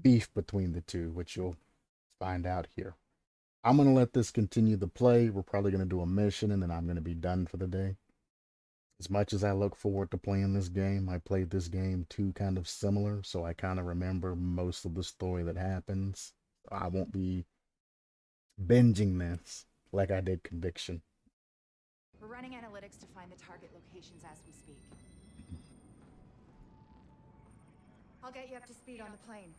beef between the two, which you'll find out here. I'm going to let this continue to play. We're probably going to do a mission, and then I'm going to be done for the day. As much as I look forward to playing this game, I played this game too kind of similar, so I kind of remember most of the story that happens. I won't be binging this like I did Conviction. We're running analytics to find the target locations as we speak. I'll get you up to speed on the plane.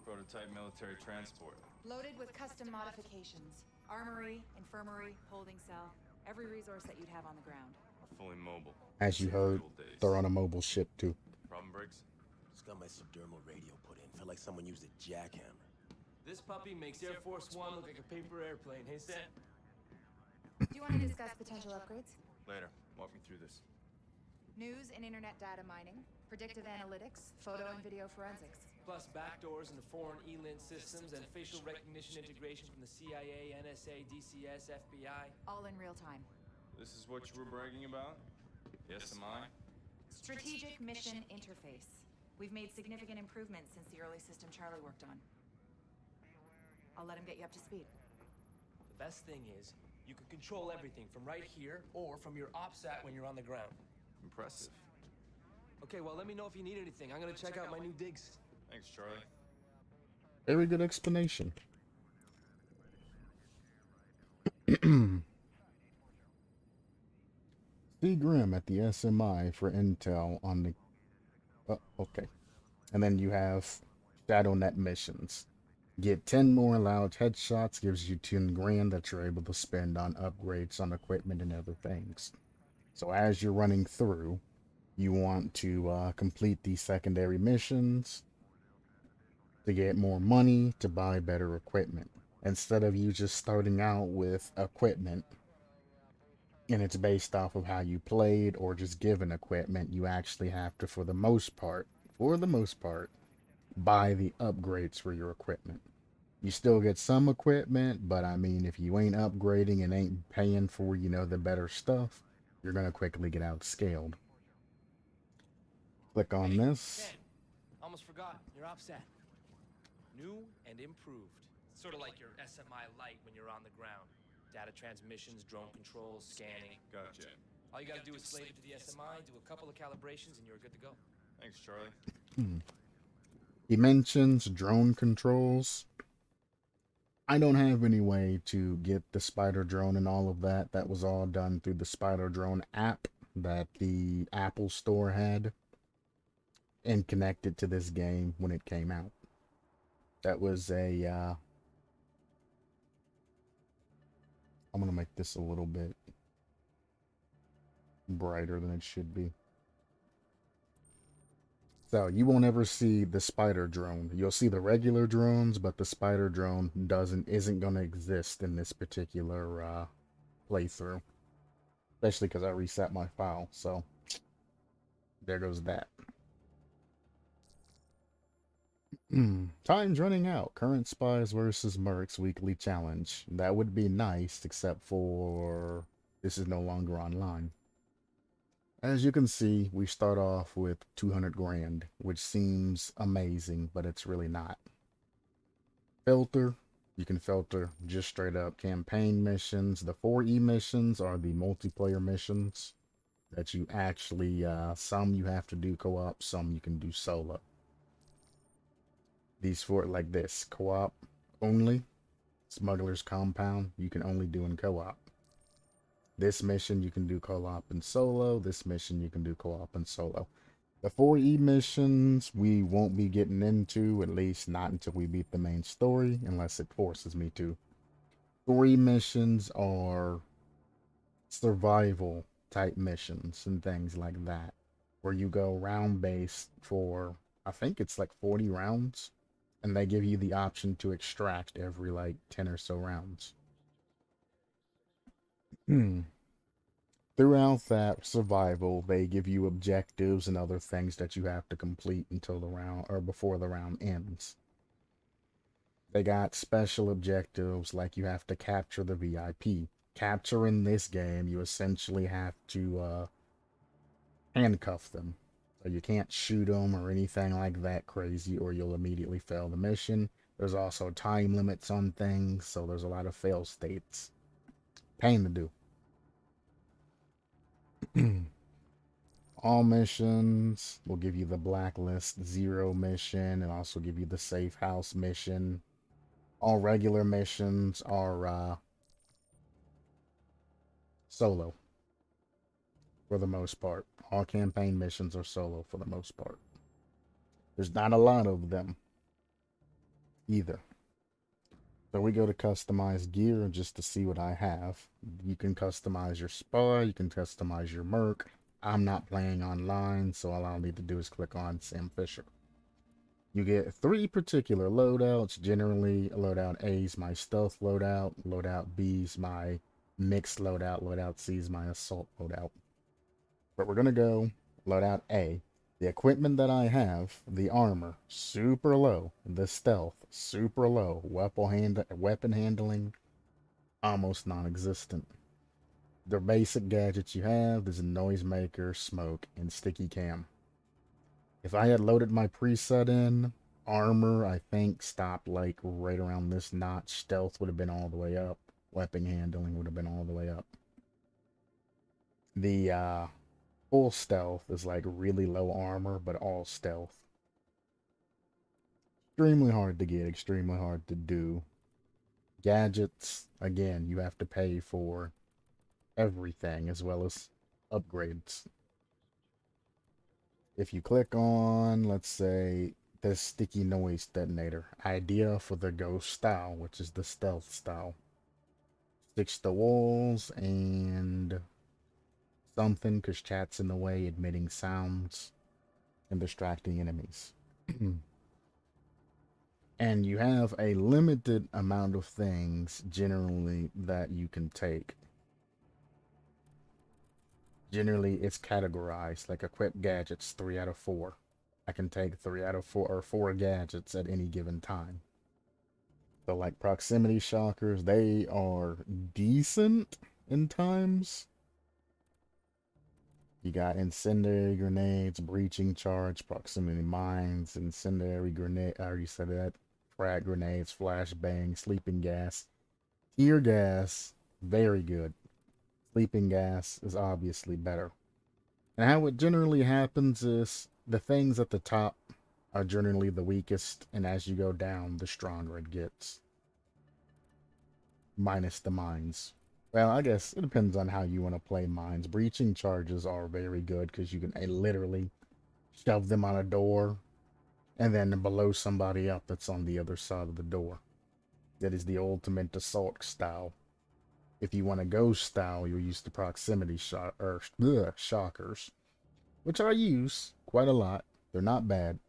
Prototype military transport. Loaded with custom modifications. Armory, infirmary, holding cell. Every resource that you'd have on the ground. Fully mobile. As you heard, they're on a mobile ship too. Problem, Briggs? Just got my subdermal radio put in. Felt like someone used a jackhammer. This puppy makes Air Force One look like a paper airplane. Hey, Sam? Do you want to discuss potential upgrades? Later. Walk me through this. News and internet data mining, Predictive analytics, photo and video forensics. Plus backdoors into foreign ELINT systems and facial recognition integration from the CIA, NSA, DCS, FBI. All in real time. This is what you were bragging about? The SMI? Strategic Mission Interface. We've made significant improvements since the early system Charlie worked on. I'll let him get you up to speed. The best thing is, you can control everything from right here or from your OPSAT when you're on the ground. Impressive. Okay, well, let me know if you need anything. I'm gonna check out my new digs. Thanks, Charlie. Very good explanation. See Grim at the SMI for intel on the... Oh, okay. And then you have ShadowNet missions. Get 10 more loud headshots, gives you 10 grand that you're able to spend on upgrades on equipment and other things. So as you're running through, you want to complete these secondary missions to get more money to buy better equipment. Instead of you just starting out with equipment and it's based off of how you played or just given equipment, you actually have to, for the most part, buy the upgrades for your equipment. You still get some equipment, but I mean, if you ain't upgrading and ain't paying for, you know, the better stuff, you're gonna quickly get outscaled. Click on this. Ken, almost forgot. Your OPSAT. New and improved. Sort of like your SMI Lite when you're on the ground. Data transmissions, drone controls, scanning. Gotcha. All you gotta do is slate it to the SMI, do a couple of calibrations, and you're good to go. Thanks, Charlie. He mentions drone controls. I don't have any way to get the Spider drone and all of that. That was all done through the Spider drone app that the Apple Store had and connected to this game when it came out. That was a I'm gonna make this a little bit brighter than it should be. So you won't ever see the Spider drone. You'll see the regular drones, but the Spider drone isn't gonna exist in this particular playthrough. Especially because I reset my file, so there goes that. Time's running out. Current Spies versus Mercs weekly challenge. That would be nice, except for this is no longer online. As you can see, we start off with 200 grand, which seems amazing, but it's really not. Filter. You can filter just straight up campaign missions. The 4E missions are the multiplayer missions that you actually, some you have to do co-op, some you can do solo. These four, like this, co-op only, Smuggler's Compound, you can only do in co-op. This mission you can do co-op and solo, this mission you can do co-op and solo. The 4E missions we won't be getting into, at least not until we beat the main story, unless it forces me to. 4E missions are survival type missions and things like that, where you go round based for, I think it's like 40 rounds. And they give you the option to extract every, like, 10 or so rounds. Throughout that survival, they give you objectives and other things that you have to complete until the round, or before the round ends. They got special objectives, like you have to capture the VIP. Capture in this game, you essentially have to, handcuff them. So you can't shoot them or anything like that crazy, or you'll immediately fail the mission. There's also time limits on things, so there's a lot of fail states. Pain to do. All missions will give you the Blacklist 0 mission and also give you the Safe House mission. All regular missions are solo. For the most part. All campaign missions are solo for the most part. There's not a lot of them either. So we go to customize gear just to see what I have. You can customize your spy, you can customize your merc. I'm not playing online, so all I'll need to do is click on Sam Fisher. You get 3 particular loadouts. Generally, loadout A is my stealth loadout, loadout B is my mixed loadout, loadout C is my assault loadout. But we're going to go loadout A. The equipment that I have, the armor, super low. The stealth, super low. Weapon handling, almost non-existent. The basic gadgets you have is a noisemaker, smoke, and sticky cam. If I had loaded my preset in, armor, I think, stopped like right around this notch. Stealth would have been all the way up. Weapon handling would have been all the way up. The full stealth is like really low armor, but all stealth. Extremely hard to get, extremely hard to do. Gadgets, again, you have to pay for everything as well as upgrades. If you click on, let's say, the sticky noise detonator, idea for the ghost style, which is the stealth style. Sticks to walls and something, because chat's in the way, emitting sounds and distracting enemies. And you have a limited amount of things generally that you can take. Generally, it's categorized like equip gadgets 3 out of 4. I can take 3 out of 4 or 4 gadgets at any given time. So, like proximity shockers, they are decent in times. You got incendiary grenades, breaching charge, proximity mines, incendiary grenade. I already said that. Frag grenades, flashbang, sleeping gas, tear gas. Very good. Sleeping gas is obviously better. And how it generally happens is the things at the top are generally the weakest, and as you go down, the stronger it gets. Minus the mines. Well, I guess it depends on how you want to play mines. Breaching charges are very good because you can literally shove them on a door and then below somebody up that's on the other side of the door. That is the ultimate assault style. If you want to go style, you'll use the proximity shockers, which I use quite a lot. They're not bad.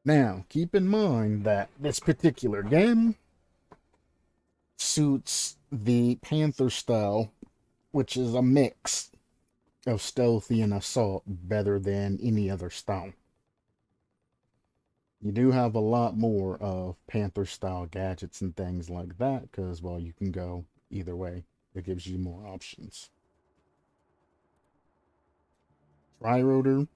Now, keep in mind that this particular game suits the Panther style, which is a mix of stealthy and assault, better than any other style. You do have a lot more of Panther style gadgets and things like that, because, well, you can go either way. It gives you more options. Tri-rotor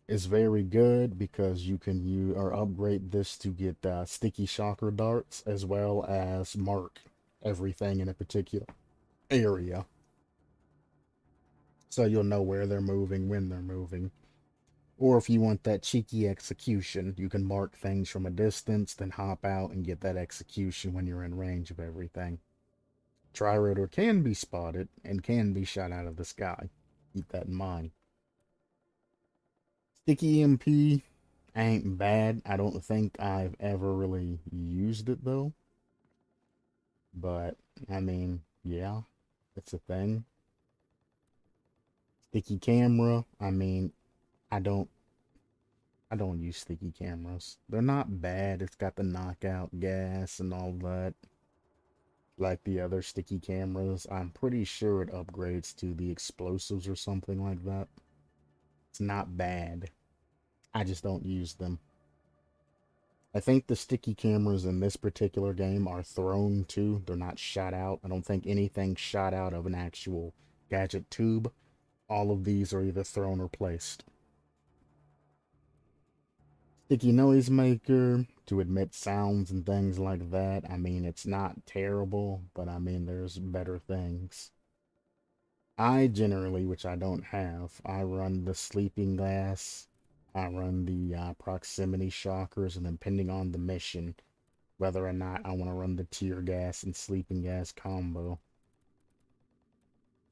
is very good because you can use or upgrade this to get sticky shocker darts, as well as mark everything in a particular area, so you'll know where they're moving, when they're moving. Or if you want that cheeky execution, you can mark things from a distance, then hop out and get that execution when you're in range of everything. Tri-rotor can be spotted and can be shot out of the sky. Keep that in mind. Sticky EMP ain't bad. I don't think I've ever really used it though. But, I mean, yeah, it's a thing. Sticky camera, I mean, I don't use sticky cameras. They're not bad. It's got the knockout gas and all that. Like the other sticky cameras. I'm pretty sure it upgrades to the explosives or something like that. It's not bad. I just don't use them. I think the sticky cameras in this particular game are thrown too. They're not shot out. I don't think anything's shot out of an actual gadget tube. All of these are either thrown or placed. Sticky noisemaker to emit sounds and things like that. I mean, it's not terrible, but I mean, there's better things. I generally, which I don't have, I run the sleeping gas, I run the proximity shockers, and then depending on the mission, whether or not I want to run the tear gas and sleeping gas combo.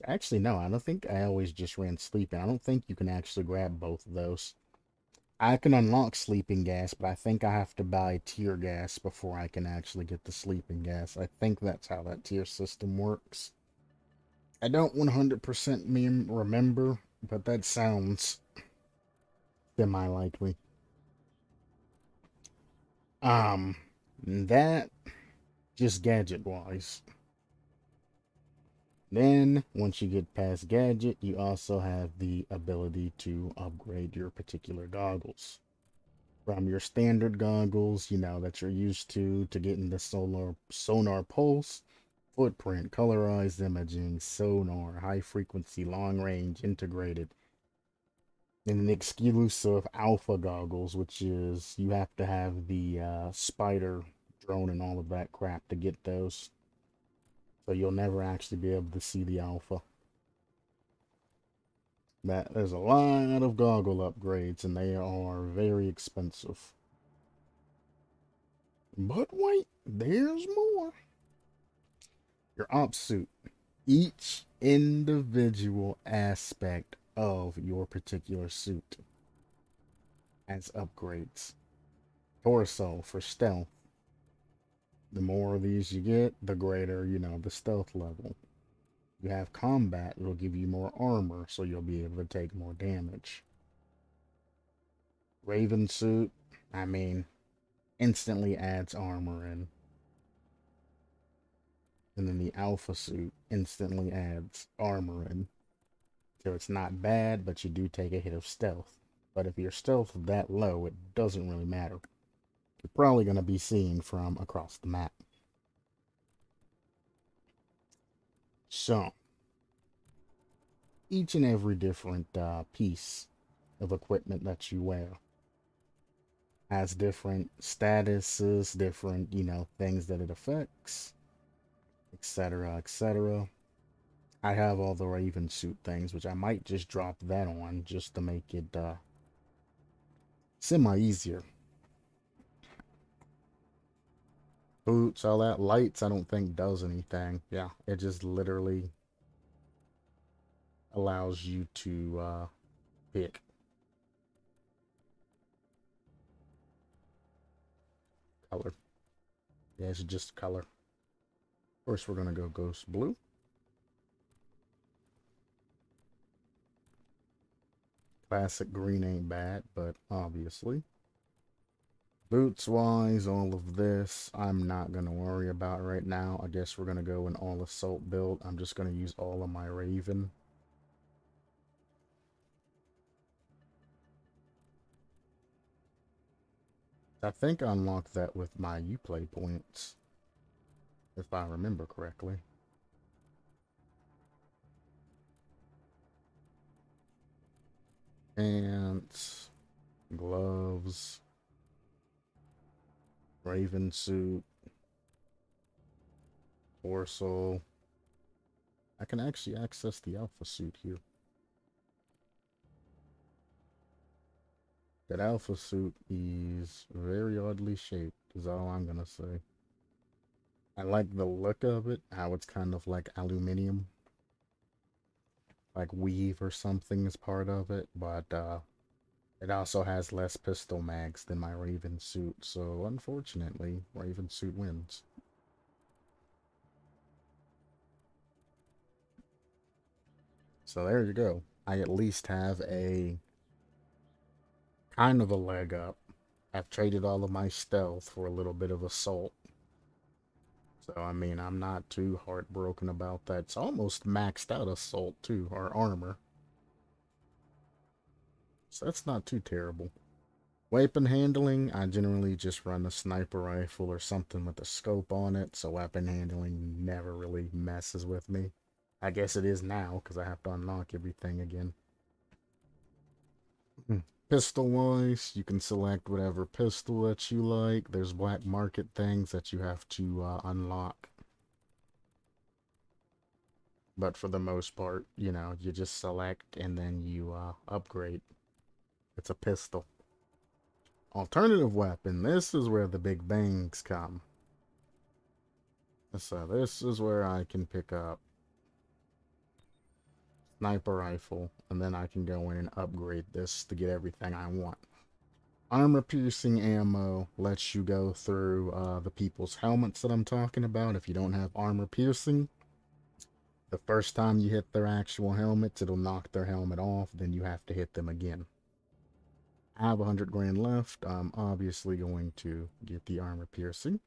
Actually, no, I don't think I always just ran sleeping. I don't think you can actually grab both of those. I can unlock sleeping gas, but I think I have to buy tear gas before I can actually get the sleeping gas. I think that's how that tier system works. I don't 100% remember, but that sounds semi-likely. That, just gadget-wise. Then, once you get past gadget, you also have the ability to upgrade your particular goggles. From your standard goggles, that you're used to getting the sonar pulse, footprint, colorized imaging, sonar, high frequency, long range, integrated, and an exclusive alpha goggles, which is you have to have the spider drone and all of that crap to get those. So you'll never actually be able to see the alpha. But there's a lot of goggle upgrades, and they are very expensive. But wait, there's more. Your op suit. Each individual aspect of your particular suit has upgrades. Torso for stealth. The more of these you get, the greater, the stealth level. You have combat, it'll give you more armor, so you'll be able to take more damage. Raven suit, instantly adds armor in. And then the alpha suit instantly adds armor in. So it's not bad, but you do take a hit of stealth. But if your stealth is that low, it doesn't really matter. You're probably going to be seen from across the map. So, each and every different piece of equipment that you wear has different statuses, different, things that it affects, etc., etc. I have all the Raven suit things, which I might just drop that on just to make it semi-easier. Boots, all that. Lights, I don't think does anything. Yeah, it just literally allows you to pick. Color. Yeah, it's just color. First, we're going to go Ghost Blue. Classic green ain't bad, but obviously. Boots wise, all of this, I'm not going to worry about right now. I guess we're going to go an all assault build. I'm just going to use all of my Raven. I think I unlocked that with my Uplay points, if I remember correctly. Pants, gloves, Raven suit, torso. I can actually access the alpha suit here. That alpha suit is very oddly shaped, is all I'm gonna say. I like the look of it, how it's kind of like aluminum. Like weave or something is part of it, but it also has less pistol mags than my Raven suit, so unfortunately, Raven suit wins. So there you go. I at least have a kind of a leg up. I've traded all of my stealth for a little bit of assault. So, I'm not too heartbroken about that. It's almost maxed out assault, too, or armor. So that's not too terrible. Weapon handling, I generally just run a sniper rifle or something with a scope on it, so weapon handling never really messes with me. I guess it is now, because I have to unlock everything again. Pistol-wise, you can select whatever pistol that you like. There's black market things that you have to unlock. But for the most part, you just select and then you upgrade. It's a pistol. Alternative weapon, this is where the big bangs come. So this is where I can pick up sniper rifle, and then I can go in and upgrade this to get everything I want. Armor piercing ammo lets you go through the people's helmets that I'm talking about. If you don't have armor piercing, the first time you hit their actual helmets, it'll knock their helmet off, then you have to hit them again. I have 100 grand left. I'm obviously going to get the armor piercing.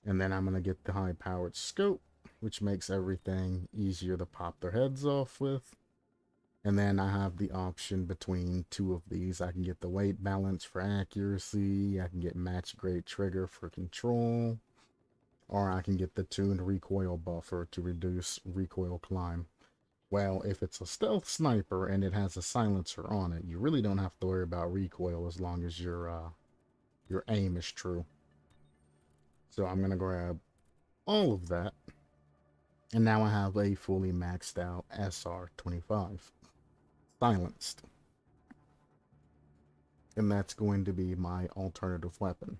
And then I'm going to get the high-powered scope. which makes everything easier to pop their heads off with. And then I have the option between two of these. I can get the weight balance for accuracy, I can get match grade trigger for control, or I can get the tuned recoil buffer to reduce recoil climb. Well, if it's a stealth sniper and it has a silencer on it, you really don't have to worry about recoil as long as your aim is true. So I'm gonna grab all of that, and now I have a fully maxed out SR-25 silenced, and that's going to be my alternative weapon.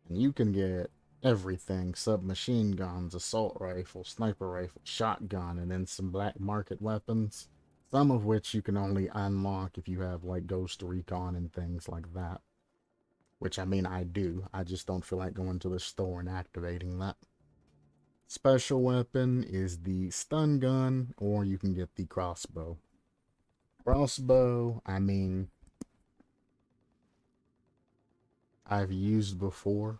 And you can get everything: submachine guns, assault rifle, sniper rifle, shotgun, and then some black market weapons, some of which you can only unlock if you have like Ghost Recon and things like that, which I mean I do. I just don't feel like going to the store and activating that. Special weapon is the stun gun, or you can get the crossbow. Crossbow, I mean, I've used before.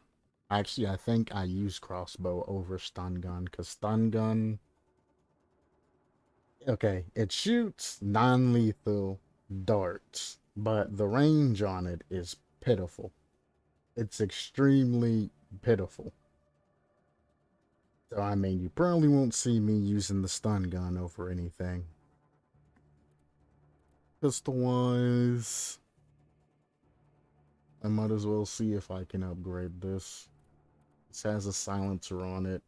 Actually, I think I use crossbow over stun gun, because stun gun, okay, it shoots non-lethal darts, but the range on it is pitiful. It's extremely pitiful. So, I mean, you probably won't see me using the stun gun over anything. Pistol-wise, I might as well see if I can upgrade this. This has a silencer on it.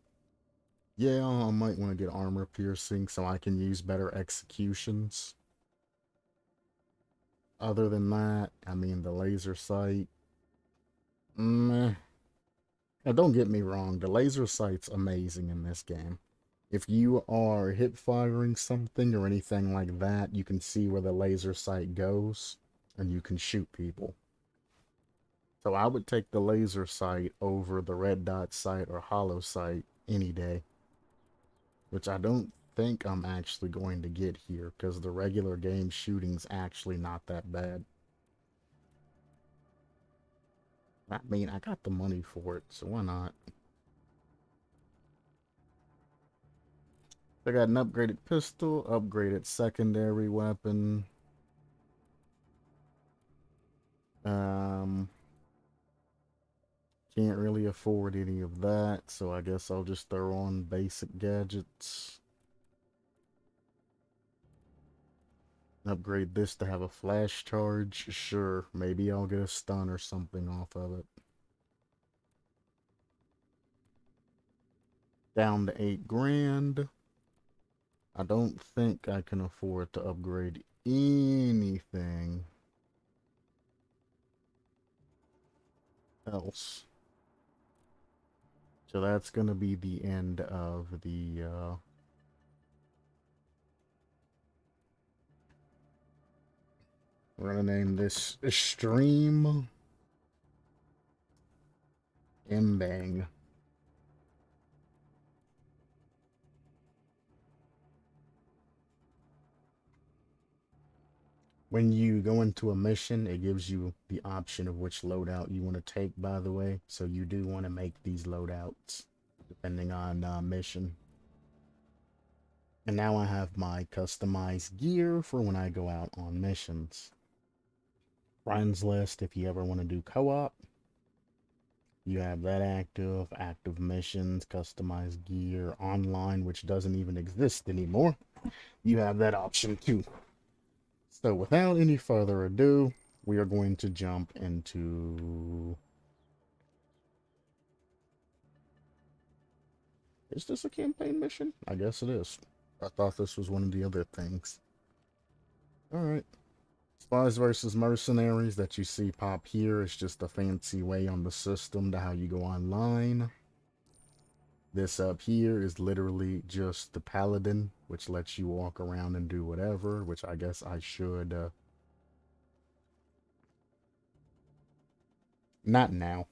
Yeah, I might want to get armor piercing so I can use better executions. Other than that, I mean, the laser sight, meh. Now, don't get me wrong, the laser sight's amazing in this game. If you are hip firing something or anything like that, you can see where the laser sight goes, and you can shoot people. So I would take the laser sight over the red dot sight or hollow sight any day. Which I don't think I'm actually going to get here, because the regular game shooting's actually not that bad. I mean, I got the money for it, so why not? I got an upgraded pistol, upgraded secondary weapon. Can't really afford any of that, so I guess I'll just throw on basic gadgets. Upgrade this to have a flash charge. Sure, maybe I'll get a stun or something off of it. Down to 8 grand. I don't think I can afford to upgrade anything else. So that's going to be the end of the we're going to name this stream Mbang. When you go into a mission, it gives you the option of which loadout you want to take, by the way. So you do want to make these loadouts, depending on mission. And now I have my customized gear for when I go out on missions. Friends list, if you ever want to do co-op, you have that active. Active missions, customized gear, online, which doesn't even exist anymore. You have that option too. So without any further ado, we are going to jump into... Is this a campaign mission? I guess it is. I thought this was one of the other things. Alright. Spies versus Mercenaries that you see pop here is just a fancy way on the system to how you go online. This up here is literally just the Paladin, which lets you walk around and do whatever, which I guess I should, not now.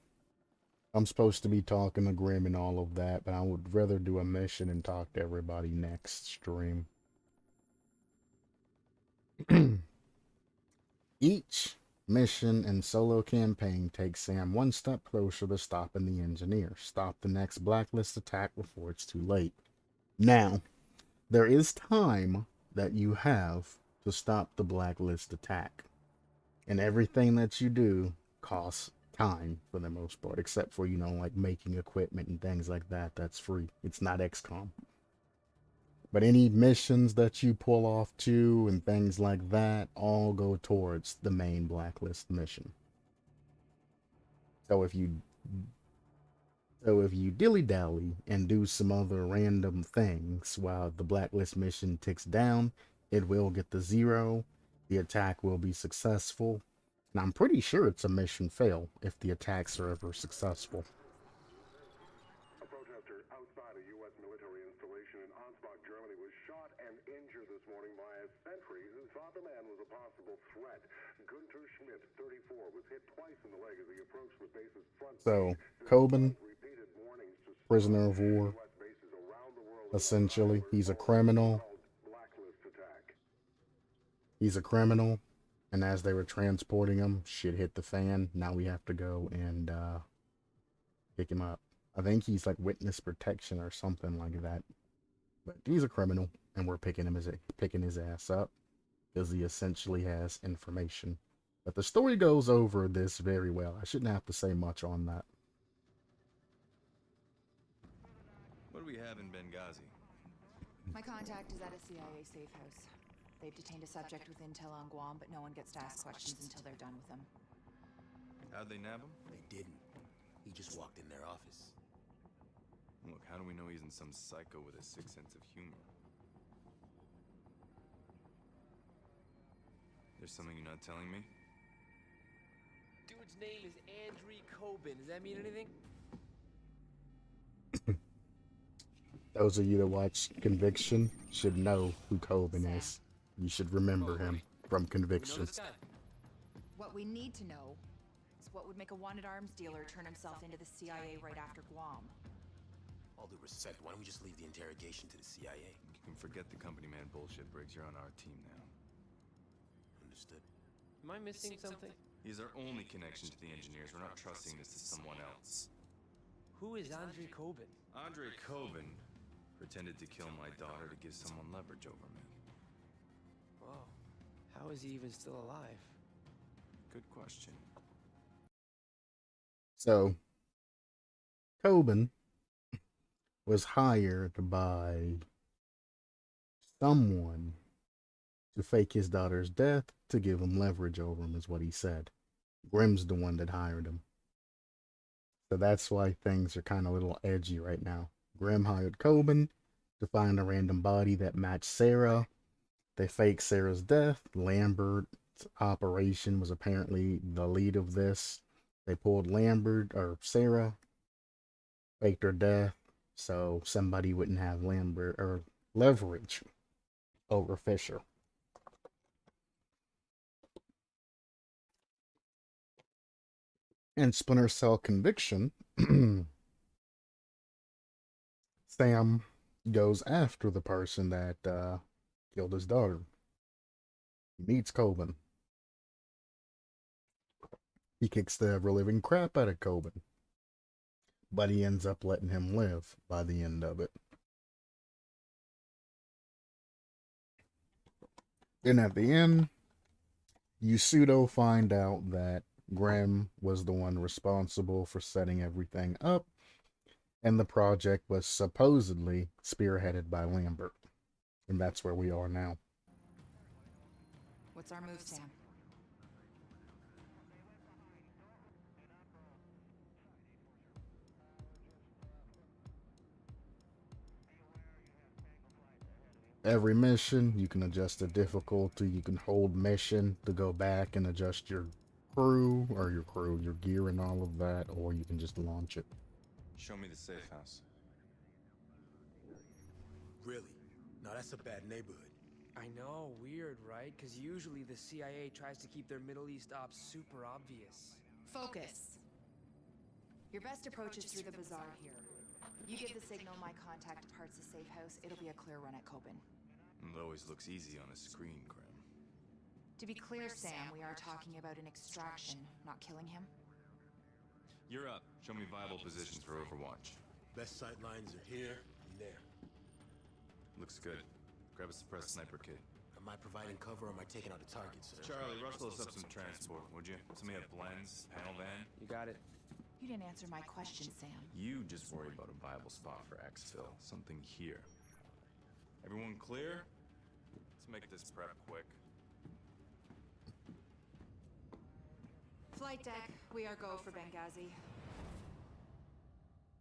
I'm supposed to be talking to Grim and all of that, but I would rather do a mission and talk to everybody next stream. Each mission and solo campaign takes Sam one step closer to stopping the engineer. Stop the next Blacklist attack before it's too late. Now, there is time that you have to stop the Blacklist attack. And everything that you do costs time for the most part, except for, you know, like making equipment and things like that. That's free. It's not XCOM. But any missions that you pull off too and things like that all go towards the main Blacklist mission. So if you dilly-dally and do some other random things while the Blacklist mission ticks down, it will get the 0. The attack will be successful. And I'm pretty sure it's a mission fail if the attacks are ever successful. A protester outside a U.S. military installation in Ansbach, Germany, was shot and injured this morning by a sentry who thought the man was a possible threat. Gunther Schmidt, 34, was hit twice in the leg as he approached the base's front. So, Coben, prisoner of war, essentially, he's a criminal. He's a criminal, and as they were transporting him, shit hit the fan. Now we have to go and pick him up. I think he's like witness protection or something like that. But he's a criminal, and we're picking his ass up because he essentially has information. But the story goes over this very well. I shouldn't have to say much on that. What do we have in Benghazi? My contact is at a CIA safe house. They've detained a subject with intel on Guam, but no one gets to ask questions until they're done with him. How'd they nab him? They didn't. He just walked in their office. Look, how do we know he isn't some psycho with a sick sense of humor? There's something you're not telling me? Dude's name is Andrew Coben. Does that mean anything? Those of you that watch Conviction should know who Coben is. You should remember him from Conviction. What we need to know is what would make a wanted arms dealer turn himself into the CIA right after Guam. All due respect, why don't we just leave the interrogation to the CIA? You can forget the company man bullshit, Briggs. You're on our team now. Understood. Am I missing something? He's our only connection to the engineers. We're not trusting this to someone else. Who is Andrew Coben? Andre Coben pretended to kill my daughter to give someone leverage over me. Whoa. How is he even still alive? Good question. So, Coben was hired by someone to fake his daughter's death to give him leverage over him, is what he said. Grimm's the one that hired him. So that's why things are kind of a little edgy right now. Grimm hired Coben to find a random body that matched Sarah. They faked Sarah's death. Lambert's operation was apparently the lead of this. They pulled Sarah, faked her death, so somebody wouldn't have Lambert or leverage over Fisher. In Splinter Cell Conviction, Sam goes after the person that killed his daughter. He meets Coben. He kicks the ever-living crap out of Coben, but he ends up letting him live by the end of it. Then at the end, you pseudo find out that Grimm was the one responsible for setting everything up, and the project was supposedly spearheaded by Lambert. And that's where we are now. What's our move, Sam? Every mission, you can adjust the difficulty. You can hold mission to go back and adjust your your gear and all of that, or you can just launch it. Show me the safe house. Really? Now that's a bad neighborhood. I know, weird, right? Because usually the CIA tries to keep their Middle East ops super obvious. Focus. Your best approach is through the bazaar here. You give the signal my contact departs the safe house, it'll be a clear run at Coben. It always looks easy on a screen, Grimm. To be clear, Sam, we are talking about an extraction, not killing him. You're up. Show me viable positions for Overwatch. Best sight lines are here and there. Looks good. Grab a suppressed sniper kit. Am I providing cover or am I taking out a target, sir? Charlie, rustle us up some transport, would you? Somebody have blends, panel van? You got it. You didn't answer my question, Sam. You just worry about a viable spot for exfil. Something here. Everyone clear? Let's make this prep quick. Flight deck, we are go for Benghazi.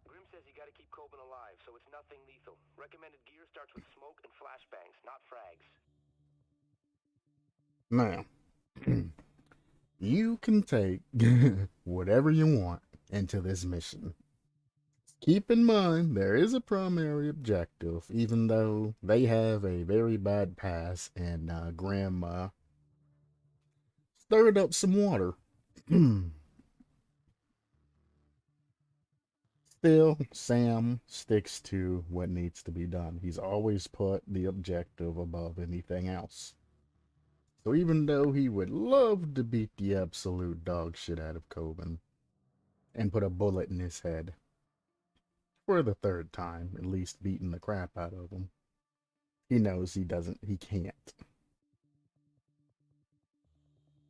Grim says you gotta keep Coben alive, so it's nothing lethal. Recommended gear starts with smoke and flashbangs, not frags. Now, you can take whatever you want into this mission. Keep in mind, there is a primary objective, even though they have a very bad pass, and Grim stirred up some water. Still, Sam sticks to what needs to be done. He's always put the objective above anything else. So even though he would love to beat the absolute dog shit out of Coben and put a bullet in his head, for the third time, at least beating the crap out of him, he knows he can't.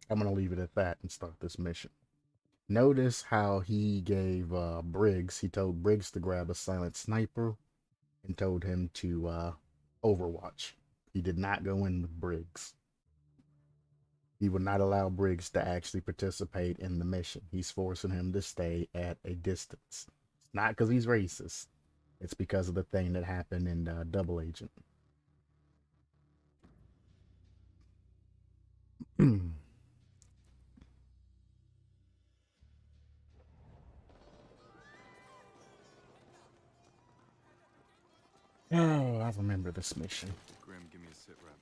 I'm gonna leave it at that and start this mission. Notice how he gave he told Briggs to grab a silent sniper and told him to overwatch. He did not go in with Briggs. He would not allow Briggs to actually participate in the mission. He's forcing him to stay at a distance. It's not because he's racist. It's because of the thing that happened in Double Agent. Oh, I remember this mission. Grim, give me a sit rep.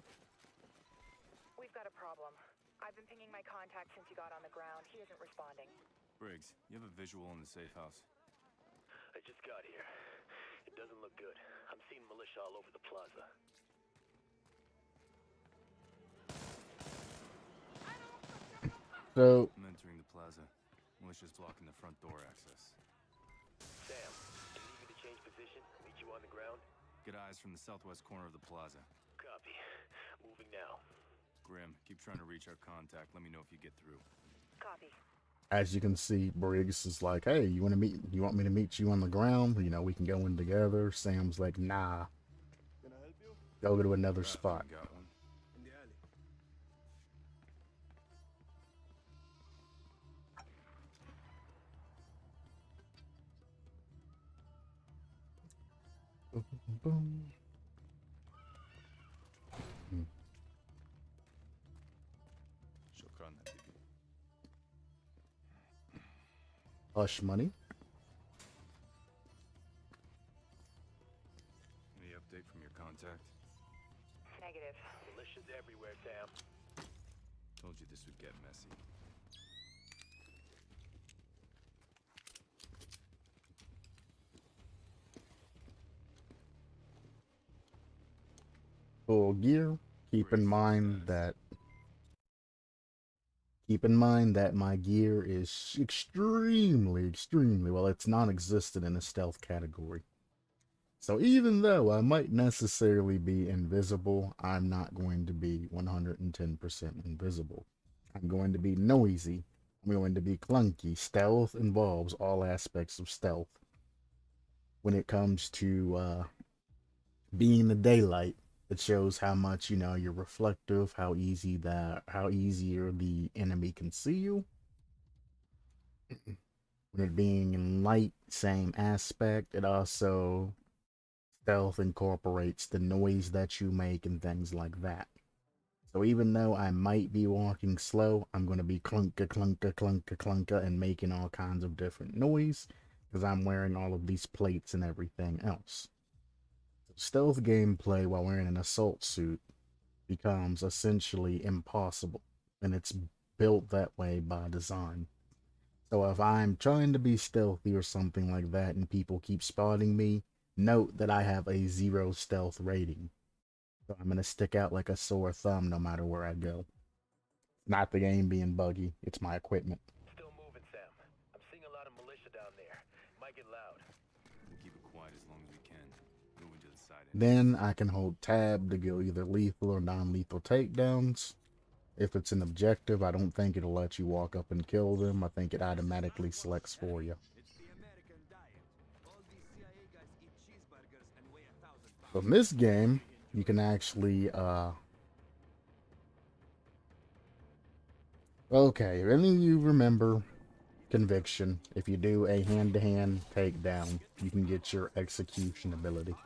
We've got a problem. I've been pinging my contact since you got on the ground. He isn't responding. Briggs, you have a visual in the safe house. I just got here. It doesn't look good. I'm seeing militia all over the plaza. So, I'm entering the plaza. Militia's blocking the front door access. Sam, you need me to change position? Meet you on the ground? Get eyes from the southwest corner of the plaza. Copy. Moving now. Grim, keep trying to reach our contact. Let me know if you get through. Copy. as you can see, Briggs is like, hey, you want me to meet you on the ground? You know, we can go in together. Sam's like, nah. Can I help you? Go to another spot. Got one. In the alley. Boom, boom. Hush money. Any update from your contact? Negative. Militia's everywhere, Sam. Told you this would get messy. Full gear. Keep in mind that my gear is extremely, well, it's non-existent in the stealth category. So even though I might necessarily be invisible, I'm not going to be 110% invisible. I'm going to be noisy. I'm going to be clunky. Stealth involves all aspects of stealth. When it comes to being in the daylight, it shows how much, you know, you're reflective, how easier the enemy can see you. When it being in light, same aspect. It also, stealth incorporates the noise that you make and things like that. So even though I might be walking slow, I'm going to be clunka, clunka, clunka, clunka, and making all kinds of different noise, because I'm wearing all of these plates and everything else. Stealth gameplay while wearing an assault suit becomes essentially impossible, and it's built that way by design. So if I'm trying to be stealthy or something like that and people keep spotting me, note that I have a 0 stealth rating. So I'm going to stick out like a sore thumb no matter where I go. Not the game being buggy, it's my equipment. Still moving, Sam. I'm seeing a lot of militia down there. Might get loud. We'll keep it quiet as long as we can. Moving to the side. Then I can hold tab to go either lethal or non-lethal takedowns. If it's an objective, I don't think it'll let you walk up and kill them. I think it automatically selects for you. So in this game, you can actually, okay, if any of you remember Conviction, if you do a hand-to-hand takedown, you can get your execution ability.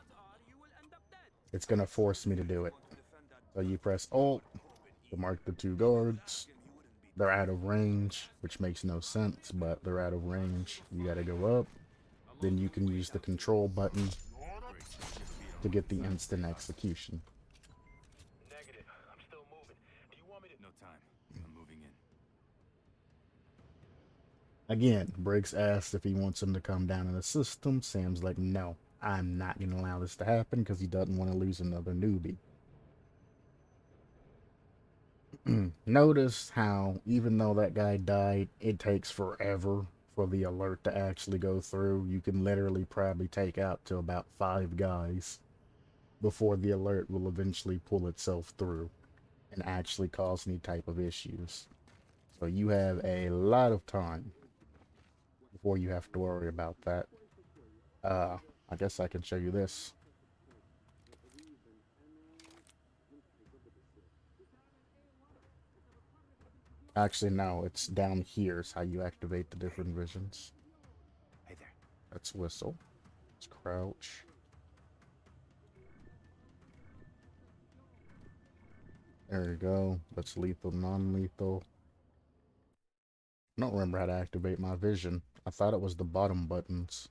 It's going to force me to do it. So you press Alt to mark the two guards. They're out of range, which makes no sense, but they're out of range. You got to go up. Then you can use the control button to get the instant execution. Negative. I'm still moving. Do you want me to... No time. I'm moving in. Again, Briggs asks if he wants him to come down in the system. Sam's like, no, I'm not going to allow this to happen because he doesn't want to lose another newbie. Notice how, even though that guy died, it takes forever for the alert to actually go through. You can literally probably take out to about 5 guys before the alert will eventually pull itself through and actually cause any type of issues. So you have a lot of time before you have to worry about that. I guess I can show you this. Actually, no, it's down here is how you activate the different visions. Hey there. That's whistle. It's crouch. There you go. That's lethal, non-lethal. I don't remember how to activate my vision. I thought it was the bottom buttons.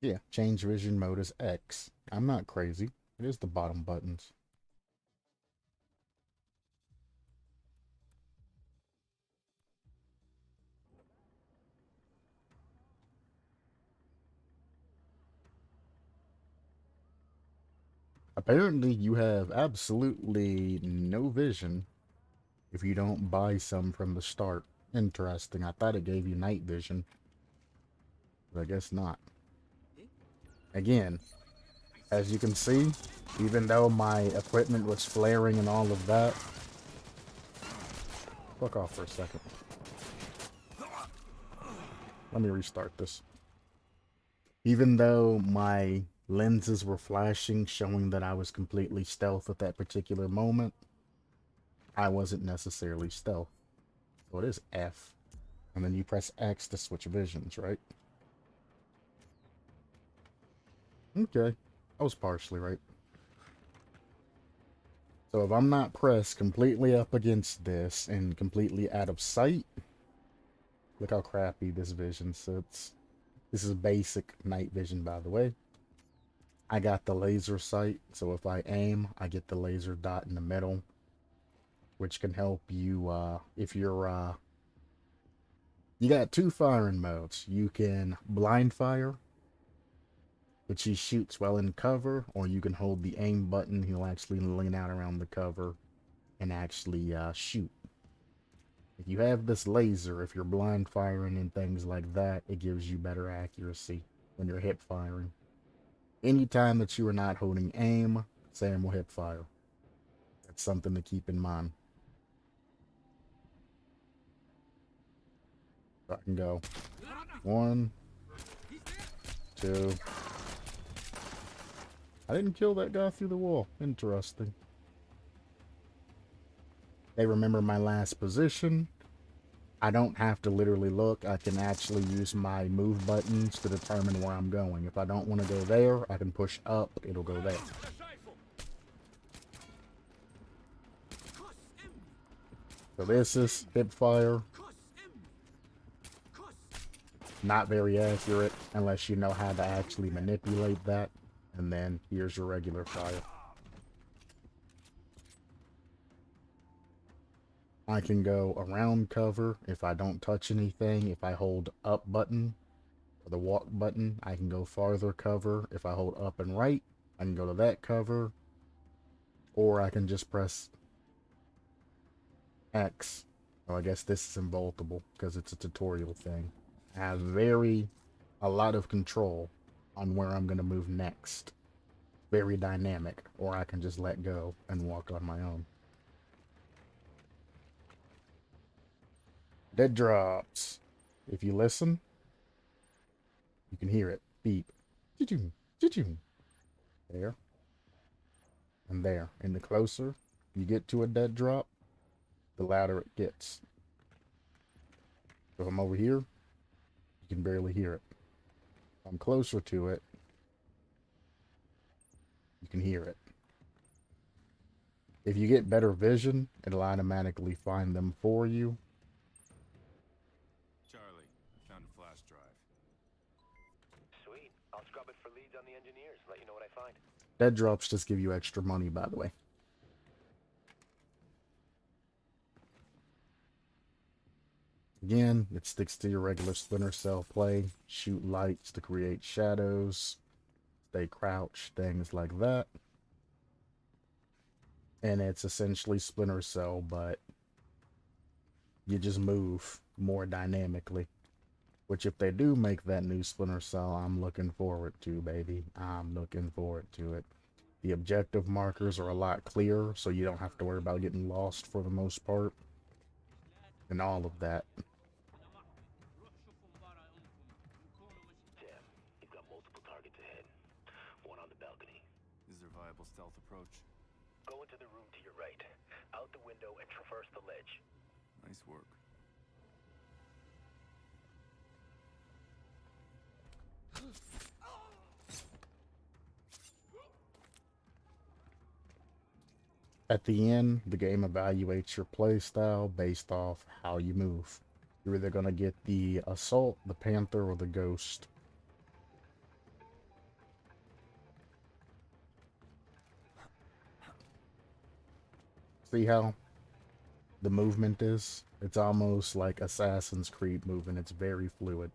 Yeah, change vision mode is X. I'm not crazy. It is the bottom buttons. Apparently, you have absolutely no vision if you don't buy some from the start. Interesting. I thought it gave you night vision, but I guess not. Again, as you can see, even though my equipment was flaring and all of that... Fuck off for a second. Let me restart this. Even though my lenses were flashing, showing that I was completely stealth at that particular moment, I wasn't necessarily stealth. So it is F. And then you press X to switch visions, right? Okay. I was partially right. So if I'm not pressed completely up against this and completely out of sight, look how crappy this vision sits. This is basic night vision, by the way. I got the laser sight, so if I aim, I get the laser dot in the middle, which can help you, if you're, you got 2 firing modes. You can blind fire, which he shoots while in cover, or you can hold the aim button. He'll actually lean out around the cover and actually shoot. If you have this laser, if you're blind firing and things like that, it gives you better accuracy when you're hip firing. Anytime that you are not holding aim, Sam will hip fire. That's something to keep in mind. So I can go 1, 2. I didn't kill that guy through the wall. Interesting. They remember my last position. I don't have to literally look. I can actually use my move buttons to determine where I'm going. If I don't want to go there, I can push up. It'll go there. So this is hip fire. Not very accurate unless you know how to actually manipulate that. And then here's your regular fire. I can go around cover if I don't touch anything. If I hold up button or the walk button, I can go farther cover. If I hold up and right, I can go to that cover. Or I can just press X. Oh, I guess this is in multiple because it's a tutorial thing. I have a lot of control on where I'm going to move next. Very dynamic, or I can just let go and walk on my own. Dead drops. If you listen, you can hear it. Beep. Choo-choo. Choo-choo. There. And there. And the closer you get to a dead drop, the louder it gets. So if I'm over here, you can barely hear it. If I'm closer to it, you can hear it. If you get better vision, it'll automatically find them for you. Charlie, I found a flash drive. Sweet. I'll scrub it for leads on the engineers. Let you know what I find. Dead drops just give you extra money, by the way. Again, it sticks to your regular Splinter Cell play. Shoot lights to create shadows. Stay crouched, things like that. And it's essentially Splinter Cell, but you just move more dynamically. Which, if they do make that new Splinter Cell, I'm looking forward to, baby. I'm looking forward to it. The objective markers are a lot clearer, so you don't have to worry about getting lost for the most part. And all of that. Jam, you've got multiple targets ahead. One on the balcony. Is there a viable stealth approach? Go into the room to your right. Out the window and traverse the ledge. Nice work. At the end, the game evaluates your playstyle based off how you move. You're either going to get the Assault, the Panther, or the Ghost. See how the movement is? It's almost like Assassin's Creed moving. It's very fluid.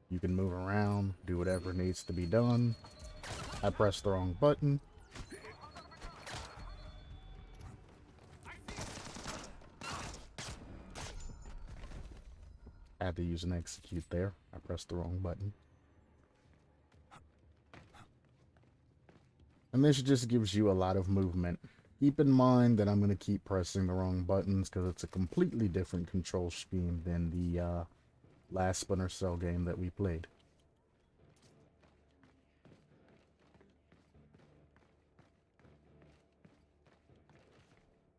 You can move around, do whatever needs to be done. I pressed the wrong button. I had to use an execute there. I pressed the wrong button. And this just gives you a lot of movement. Keep in mind that I'm going to keep pressing the wrong buttons because it's a completely different control scheme than the last Splinter Cell game that we played.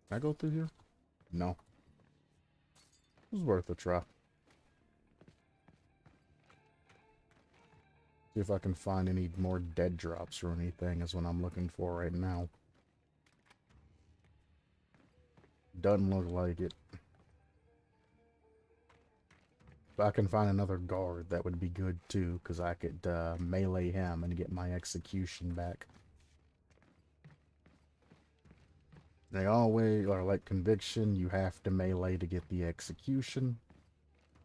Can I go through here? No. It was worth a try. See if I can find any more dead drops or anything is what I'm looking for right now. Doesn't look like it. If I can find another guard, that would be good too, because I could melee him and get my execution back. They always are like Conviction, you have to melee to get the execution.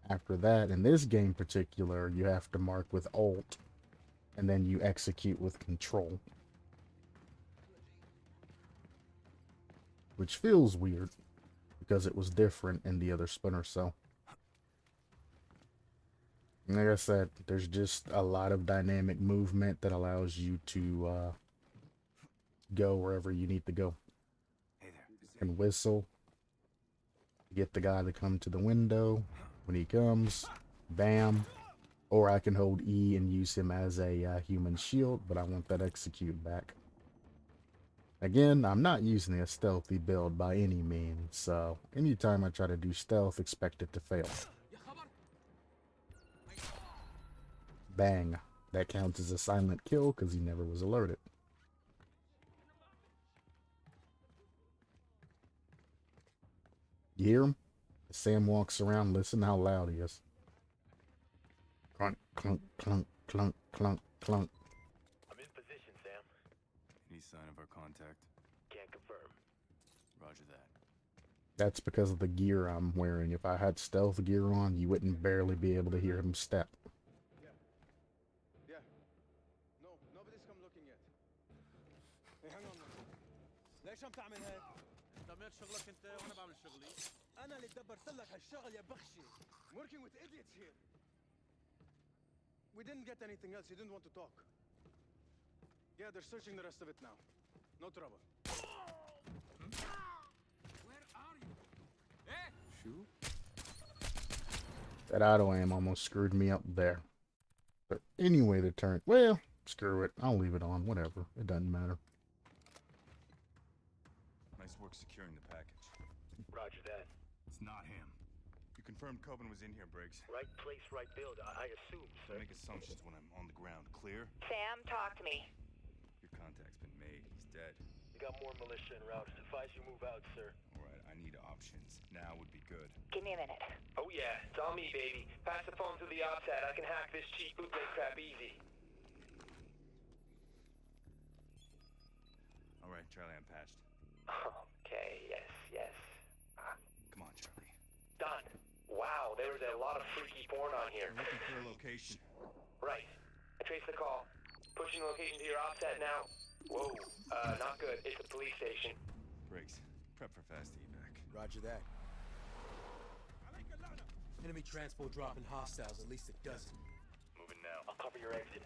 After that, in this game in particular, you have to mark with Alt, and then you execute with Control. Which feels weird, because it was different in the other Splinter Cell. And like I said, there's just a lot of dynamic movement that allows you to go wherever you need to go. And whistle. Get the guy to come to the window. When he comes, bam. Or I can hold E and use him as a human shield, but I want that execute back. Again, I'm not using a stealthy build by any means, so anytime I try to do stealth, expect it to fail. Bang. That counts as a silent kill because he never was alerted. You hear him? As Sam walks around, listen how loud he is. Clunk, clunk, clunk, clunk, clunk, clunk. I'm in position, Sam. Any sign of our contact? Can't confirm. Roger that. That's because of the gear I'm wearing. If I had stealth gear on, you wouldn't barely be able to hear him step. Yeah. No, nobody's come looking yet. Hey, hang on. ليش عم تعمل هيك؟ تعمل شغلك انت وانا بعمل شغلي. انا اللي دبرت لك هالشغل يا بخشي. I'm working with idiots here. We didn't get anything else. You didn't want to talk. Yeah, they're searching the rest of it now. No trouble. Where are you? Eh? Shoot. That auto aim almost screwed me up there. But anyway, the turn. Well, screw it. I'll leave it on. Whatever. It doesn't matter. Nice work securing the package. Roger that. It's not him. You confirmed Coben was in here, Briggs. Right place, right build. I assume, sir. Don't make assumptions when I'm on the ground. Clear? Sam, talk to me. Your contact's been made. He's dead. We got more militia en route. Advise you move out, sir. All right, I need options. Now would be good. Give me a minute. Oh yeah, it's on me, baby. Pass the phone to the ops head. I can hack this cheap bootleg crap easy. All right, Charlie, I'm patched. Okay, yes. Come on, Charlie. Done. Wow, there was a lot of freaky porn on here. We're looking for a location. Right. I traced the call. Pushing the location to your ops head now. Whoa, not good. It's a police station. Briggs, prep for fast evac. Roger that. Enemy transport dropping hostiles, at least a dozen. Moving now. I'll cover your exit.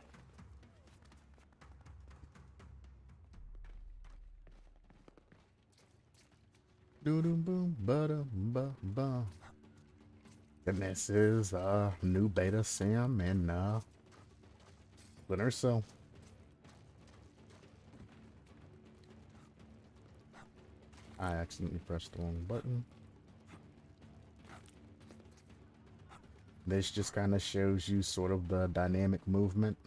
Doo-doo boom, ba-da-ba-ba. And this is new beta Sam and Splinter Cell. I accidentally pressed the wrong button. This just kind of shows you sort of the dynamic movement.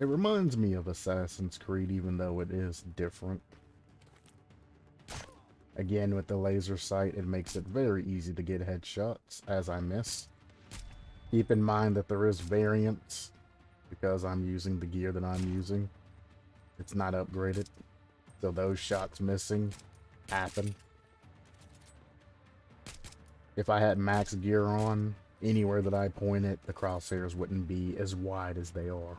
It reminds me of Assassin's Creed, even though it is different. Again, with the laser sight, it makes it very easy to get headshots, as I miss. Keep in mind that there is variance, because I'm using the gear that I'm using. It's not upgraded, so those shots missing happen. If I had max gear on, anywhere that I point it, the crosshairs wouldn't be as wide as they are.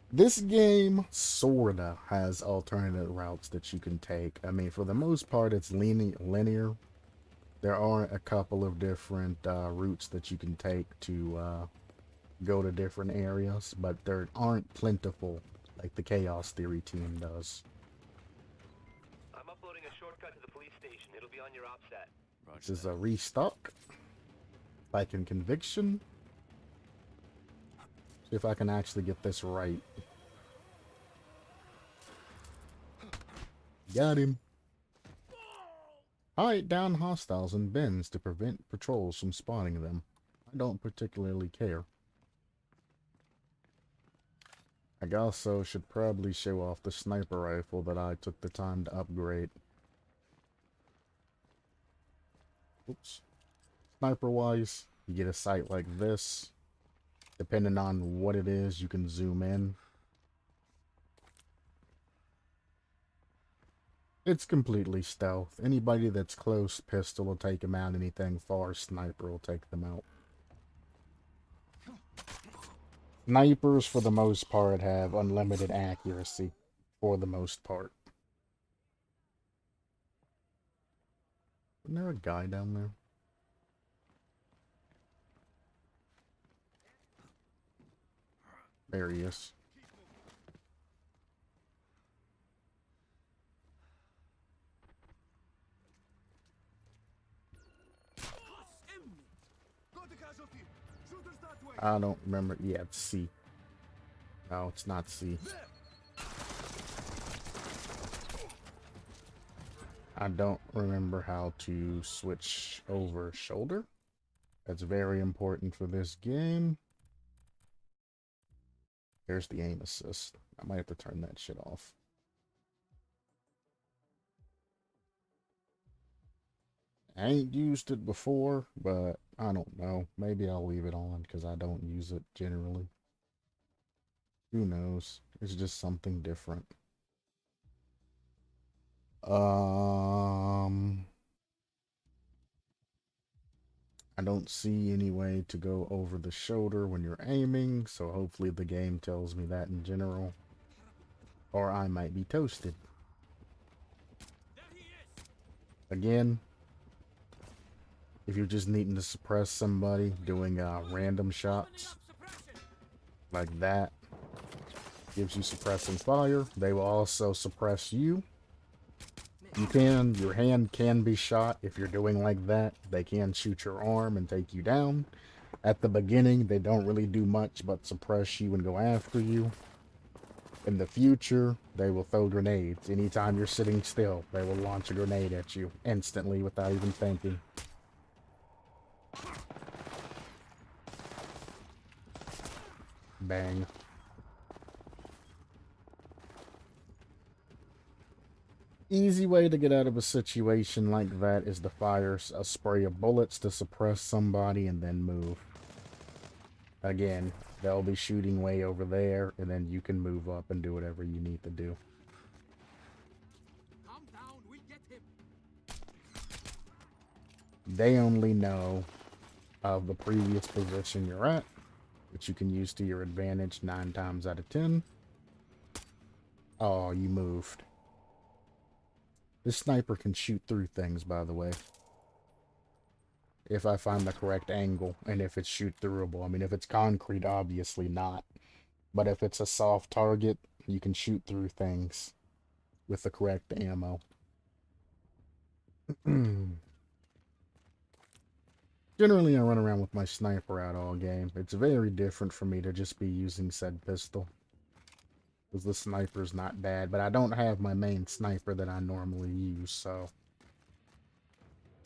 This game sorta has alternative routes that you can take. I mean, for the most part, it's linear. There are a couple of different routes that you can take to go to different areas, but they aren't plentiful like the Chaos Theory team does. I'm uploading a shortcut to the police station. It'll be on your ops set. This is a restock. Like in Conviction. See if I can actually get this right. Got him. Hide down hostiles in bins to prevent patrols from spotting them. I don't particularly care. I also should probably show off the sniper rifle that I took the time to upgrade. Oops. Sniper-wise, you get a sight like this. Depending on what it is, you can zoom in. It's completely stealth. Anybody that's close, pistol will take them out. Anything far, sniper will take them out. Snipers, for the most part, have unlimited accuracy. For the most part. Isn't there a guy down there? There he is. I don't remember. Yeah, it's C. No, it's not C. I don't remember how to switch over shoulder. That's very important for this game. There's the aim assist. I might have to turn that shit off. I ain't used it before, but I don't know. Maybe I'll leave it on because I don't use it generally. Who knows? It's just something different. I don't see any way to go over the shoulder when you're aiming, so hopefully the game tells me that in general. Or I might be toasted. Again, if you're just needing to suppress somebody, doing random shots like that gives you suppressing fire. They will also suppress you. Your hand can be shot if you're doing like that. They can shoot your arm and take you down. At the beginning, they don't really do much but suppress you and go after you. In the future, they will throw grenades. Anytime you're sitting still, they will launch a grenade at you instantly without even thinking. Bang. Easy way to get out of a situation like that is to fire a spray of bullets to suppress somebody and then move. Again, they'll be shooting way over there, and then you can move up and do whatever you need to do. They only know of the previous position you're at, which you can use to your advantage 9 times out of 10. Oh, you moved. This sniper can shoot through things, by the way. If I find the correct angle, and if it's shoot-throughable. I mean, if it's concrete, obviously not. But if it's a soft target, you can shoot through things with the correct ammo. Generally, I run around with my sniper out all game. It's very different for me to just be using said pistol. Because the sniper's not bad, but I don't have my main sniper that I normally use, so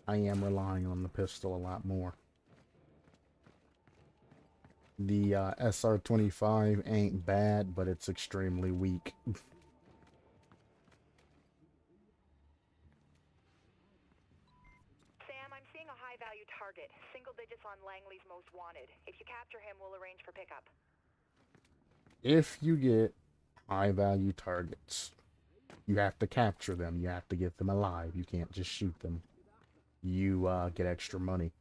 I am relying on the pistol a lot more. The SR-25 ain't bad, but it's extremely weak. Sam, I'm seeing a high-value target. Single digits on Langley's most wanted. If you capture him, we'll arrange for pickup. If you get high-value targets, you have to capture them. You have to get them alive. You can't just shoot them. You get extra money.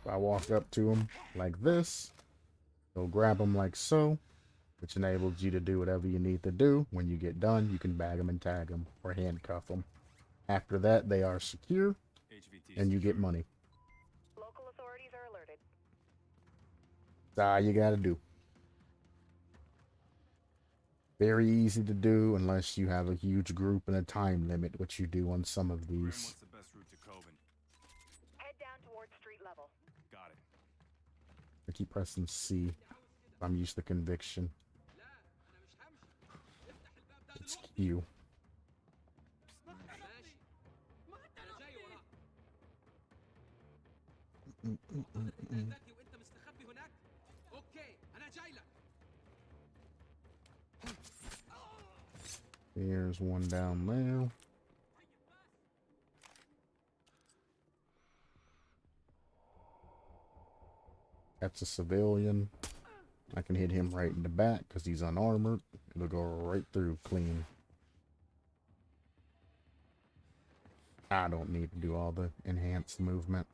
If I walk up to him like this, he'll grab him like so, which enables you to do whatever you need to do. When you get done, you can bag them and tag them or handcuff them. After that, they are secure, and you get money. Local authorities are alerted. That's all you gotta do. Very easy to do unless you have a huge group and a time limit, which you do on some of these. What's the best route to Coven? Head down towards street level. Got it. I keep pressing C. I'm used to conviction. It's Q. There's one down there. That's a civilian. I can hit him right in the back because he's unarmored. It'll go right through clean. I don't need to do all the enhanced movement.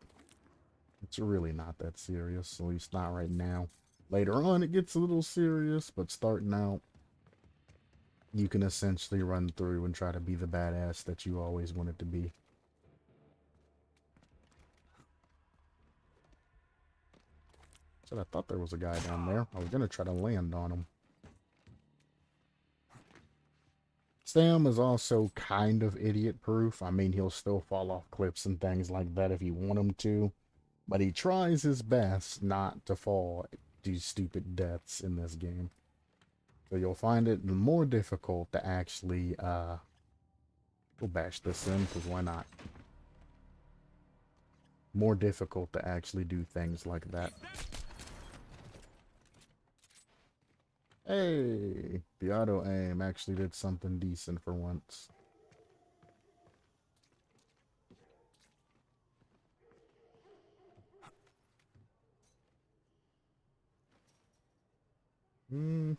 It's really not that serious, at least not right now. Later on it gets a little serious, but starting out, you can essentially run through and try to be the badass that you always wanted to be. So I thought there was a guy down there. I was going to try to land on him. Sam is also kind of idiot-proof. I mean, he'll still fall off cliffs and things like that if you want him to. But he tries his best not to fall to stupid deaths in this game. So you'll find it more difficult to actually, we'll bash this in, because why not? More difficult to actually do things like that. Hey, the auto aim actually did something decent for once.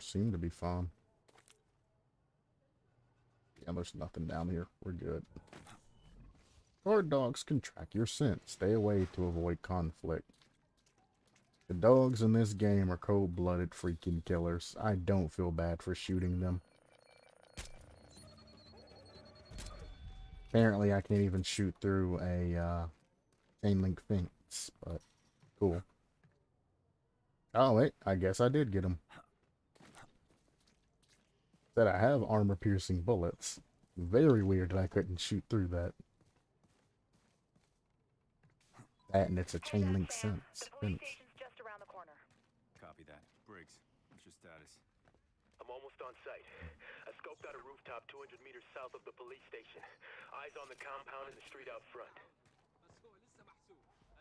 Seemed to be fun. And there's nothing down here. We're good. Guard dogs can track your scent. Stay away to avoid conflict. The dogs in this game are cold-blooded freaking killers. I don't feel bad for shooting them. Apparently I can't even shoot through a chain link fence, but cool. Oh wait, I guess I did get him. Said I have armor-piercing bullets. Very weird that I couldn't shoot through that. That and it's a chain link fence. Just around the corner. Copy that. Briggs, what's your status? I'm almost on site. I scoped out a rooftop 200 meters south of the police station. Eyes on the compound and the street out front.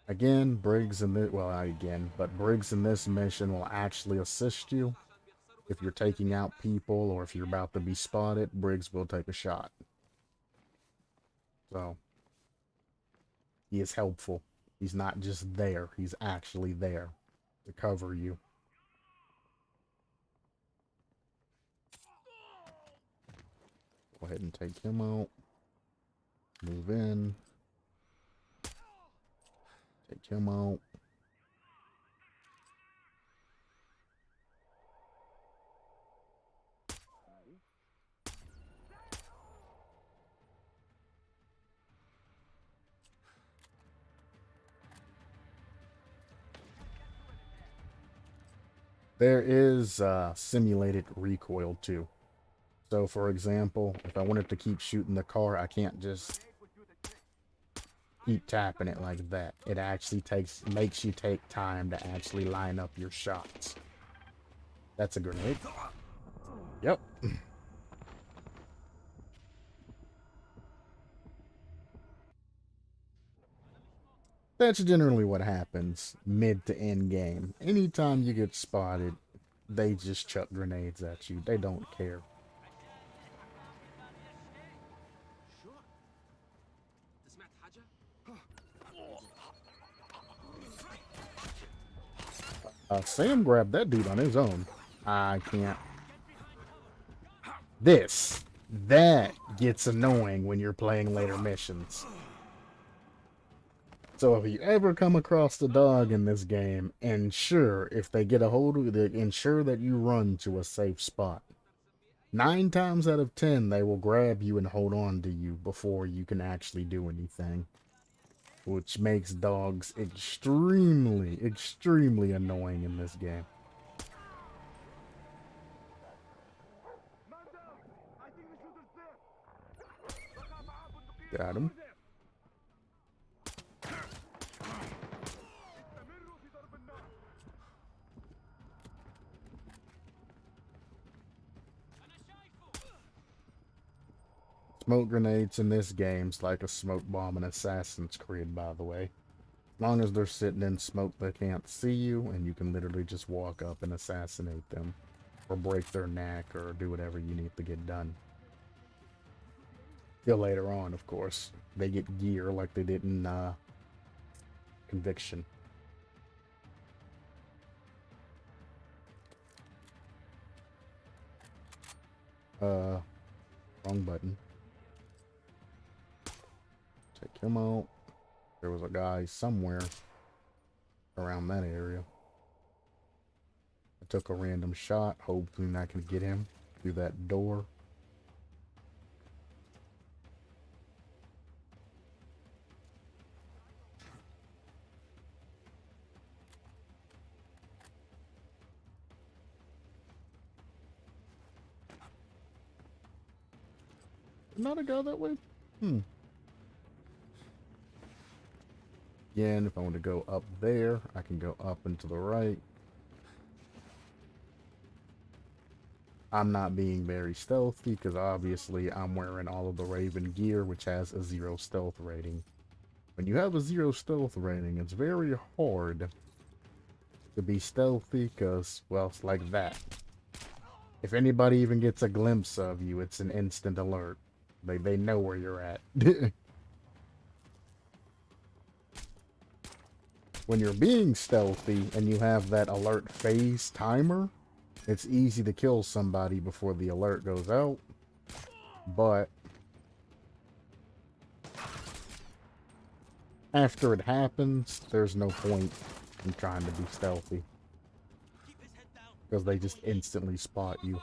Again, Briggs in this, well, not again, but Briggs in this mission will actually assist you. If you're taking out people or if you're about to be spotted, Briggs will take a shot. So, he is helpful. He's not just there, he's actually there to cover you. Go ahead and take him out. Move in. Take him out. There is simulated recoil too. So for example, if I wanted to keep shooting the car, I can't just keep tapping it like that. It actually makes you take time to actually line up your shots. That's a grenade. Yep. That's generally what happens mid to end game. Anytime you get spotted, they just chuck grenades at you. They don't care. Sam grabbed that dude on his own. I can't. That gets annoying when you're playing later missions. So if you ever come across the dog in this game, ensure, if they get a hold of you, ensure that you run to a safe spot. 9 times out of 10, they will grab you and hold on to you before you can actually do anything. Which makes dogs extremely, extremely annoying in this game. Got him. Smoke grenades in this game's like a smoke bomb in Assassin's Creed, by the way. As long as they're sitting in smoke, they can't see you, and you can literally just walk up and assassinate them. Or break their neck, or do whatever you need to get done. Till later on, of course, they get gear like they did in Conviction. Wrong button. Take him out. There was a guy somewhere around that area. I took a random shot, hoping I could get him through that door. Not a guy that way? Again, if I want to go up there, I can go up and to the right. I'm not being very stealthy because obviously I'm wearing all of the Raven gear, which has a 0 stealth rating. When you have a 0 stealth rating, it's very hard to be stealthy because, well, it's like that. If anybody even gets a glimpse of you, it's an instant alert. They know where you're at. When you're being stealthy and you have that alert phase timer, it's easy to kill somebody before the alert goes out. But after it happens, there's no point in trying to be stealthy. Because they just instantly spot you.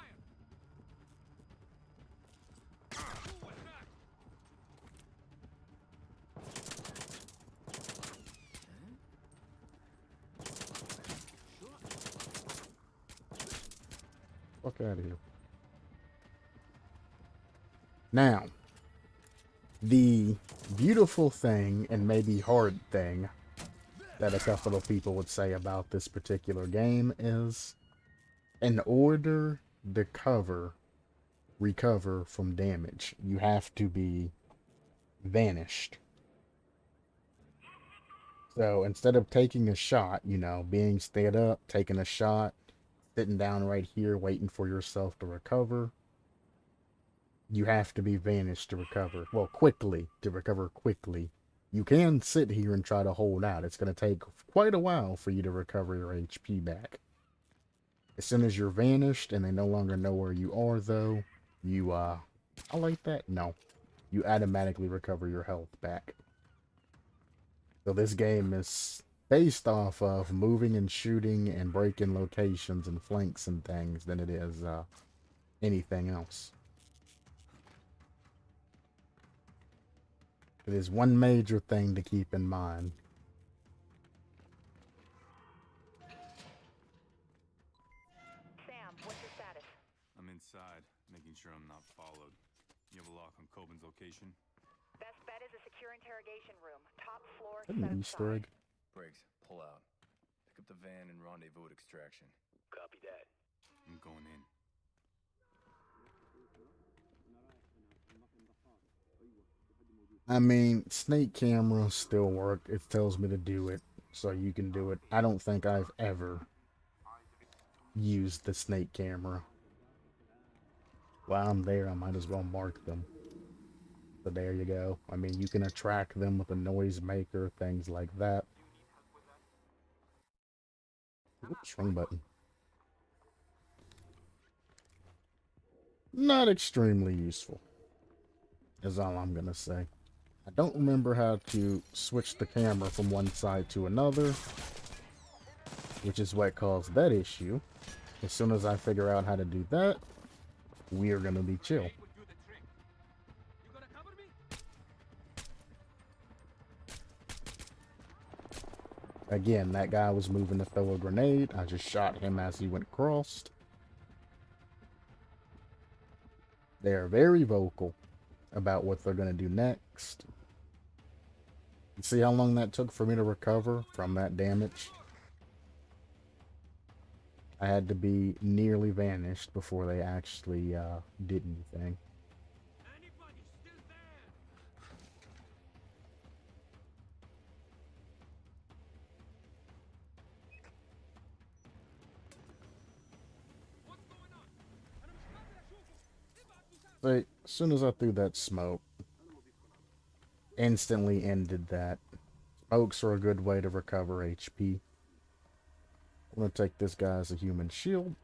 Fuck out of here. Now, the beautiful thing, and maybe hard thing, that a couple of people would say about this particular game is, in order to recover from damage, you have to be vanished. So instead of taking a shot, you know, being stayed up, taking a shot, sitting down right here, waiting for yourself to recover, you have to be vanished to recover. Well, quickly, to recover quickly. You can sit here and try to hold out. It's going to take quite a while for you to recover your HP back. As soon as you're vanished and they no longer know where you are, though, you, I like that? No. You automatically recover your health back. So this game is based off of moving and shooting and breaking locations and flanks and things than it is, anything else. It is one major thing to keep in mind. Sam, what's your status? I'm inside, making sure I'm not followed. You have a lock on Coben's location? Best bet is a secure interrogation room. Top floor, Is that an Easter egg? Briggs, pull out. Pick up the van and rendezvous at extraction. Copy that. I'm going in. I mean, snake cameras still work. It tells me to do it, so you can do it. I don't think I've ever used the snake camera. While I'm there, I might as well mark them. So there you go. I mean, you can attract them with a noisemaker, things like that. Oops, wrong button. Not extremely useful, is all I'm gonna say. I don't remember how to switch the camera from one side to another, which is what caused that issue. As soon as I figure out how to do that, we're gonna be chill. Again, that guy was moving to throw a grenade. I just shot him as he went across. They're very vocal about what they're going to do next. You see how long that took for me to recover from that damage? I had to be nearly vanished before they actually did anything. So, as soon as I threw that smoke, instantly ended that. Smokes are a good way to recover HP. I'm going to take this guy as a human shield.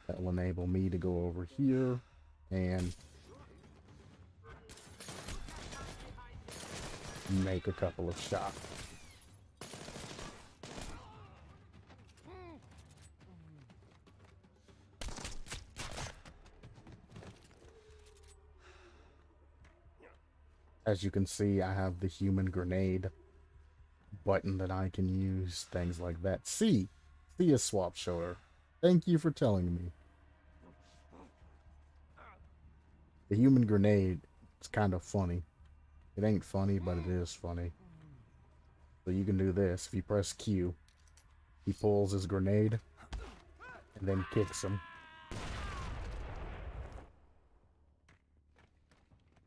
That will enable me to go over here and make a couple of shots. As you can see, I have the human grenade button that I can use, things like that. See a swap shoulder. Thank you for telling me. The human grenade is kind of funny. It ain't funny, but it is funny. So you can do this. If you press Q, he pulls his grenade and then kicks him.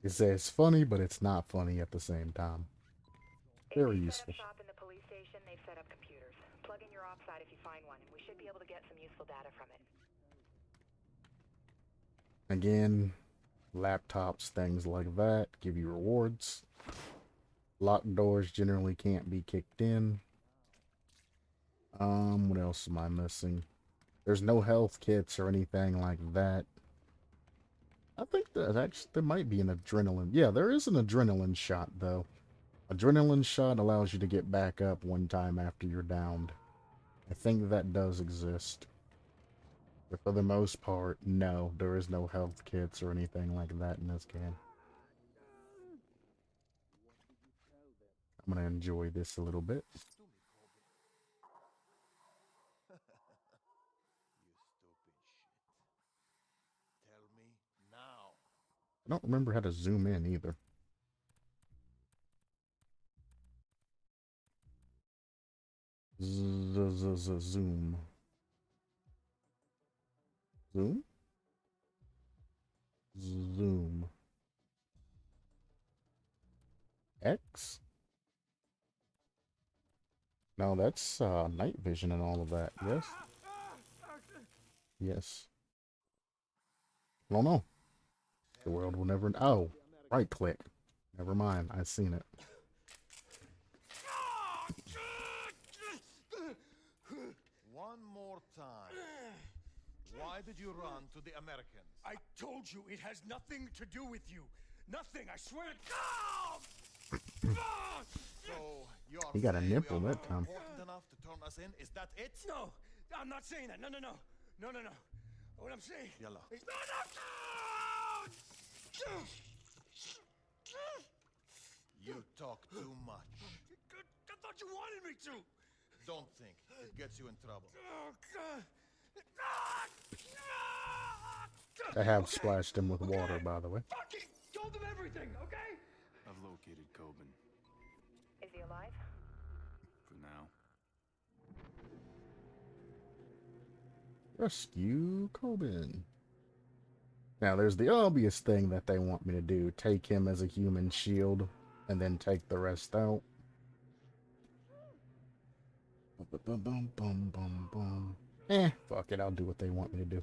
It says funny, but it's not funny at the same time. Very useful. Shop in the police station, they've set up computers. Plug in your ops site if you find one, and we should be able to get some useful data from it. Again, laptops, things like that, give you rewards. Locked doors generally can't be kicked in. What else am I missing? There's no health kits or anything like that. I think that actually there might be an adrenaline. Yeah, there is an adrenaline shot though. Adrenaline shot allows you to get back up one time after you're downed. I think that does exist. But for the most part, no, there is no health kits or anything like that in this game. I'm gonna enjoy this a little bit. Tell me now. I don't remember how to zoom in either. Zoom. Zoom? Zoom. X? No, that's night vision and all of that, yes? Yes. I don't know. The world will never... Oh, right click. Never mind, I've seen it. One more time. Why did you run to the Americans? I told you it has nothing to do with you. Nothing, I swear to God! So you're He got a saying nipple we are that time. important enough to turn us in? Is that it? No, I'm not saying that. No. What I'm saying... Yalla. is... No! You talk too much. I thought you wanted me to. Don't think. It gets you in trouble. Oh, God. I have splashed him with water, by the way. Fucking told them everything, okay? I've located Coben. Is he alive? For now. Rescue Coben. Now, there's the obvious thing that they want me to do. Take him as a human shield, and then take the rest out. Fuck it, I'll do what they want me to do.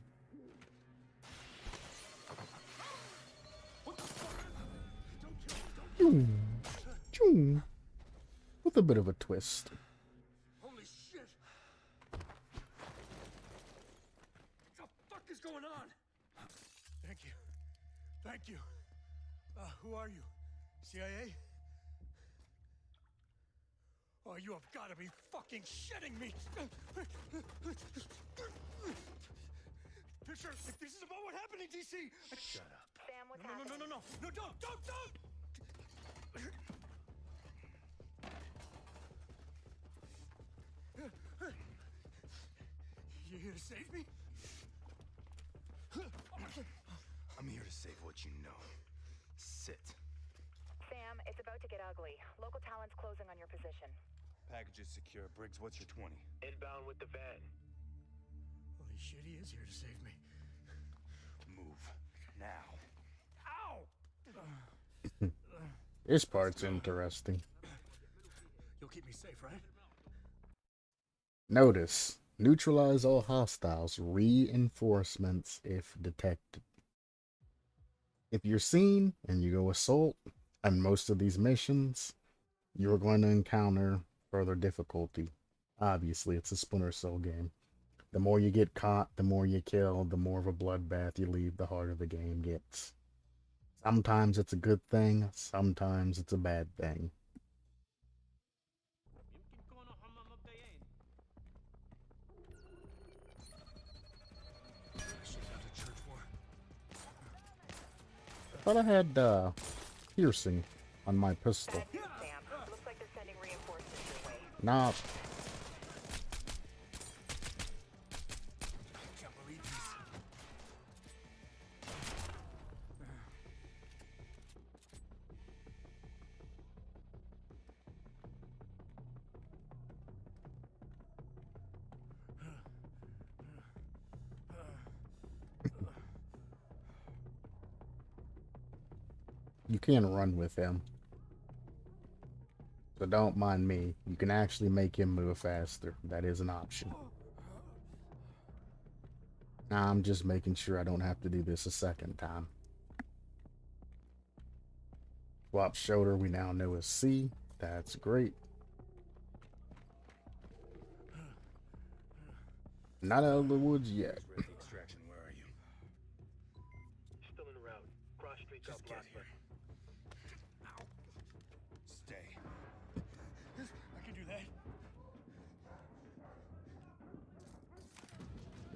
With a bit of a twist. Holy shit! What the fuck is going on? Thank you. Who are you? CIA? Oh, you have got to be fucking shitting me! Fisher, if this is about what happened in DC... Shut up. Sam, what's No, happening? No, don't! You here to save me? I'm here to save what you know. Sit. Sam, it's about to get ugly. Local talent's closing on your position. Package is secure. Briggs, what's your 20? Inbound with the van. Holy shit, he is here to save me. Move. Now. Ow! This part's interesting. You'll keep me safe, right? Notice, neutralize all hostiles, reinforcements if detected. If you're seen and you go assault, on most of these missions, you're going to encounter further difficulty. Obviously, it's a Splinter Cell game. The more you get caught, the more you kill, the more of a bloodbath you leave, the harder the game gets. Sometimes it's a good thing, sometimes it's a bad thing. I thought I had piercing on my pistol. Sam, looks like they're sending reinforcements your way. Nah. Can't believe this. You can run with him. So don't mind me. You can actually make him move faster. That is an option. Now I'm just making sure I don't have to do this a second time. Swap shoulder we now know is C. That's great. Not out of the woods yet. Extraction, where are you? Still en route. streets are blocked, but Stay. I can do that.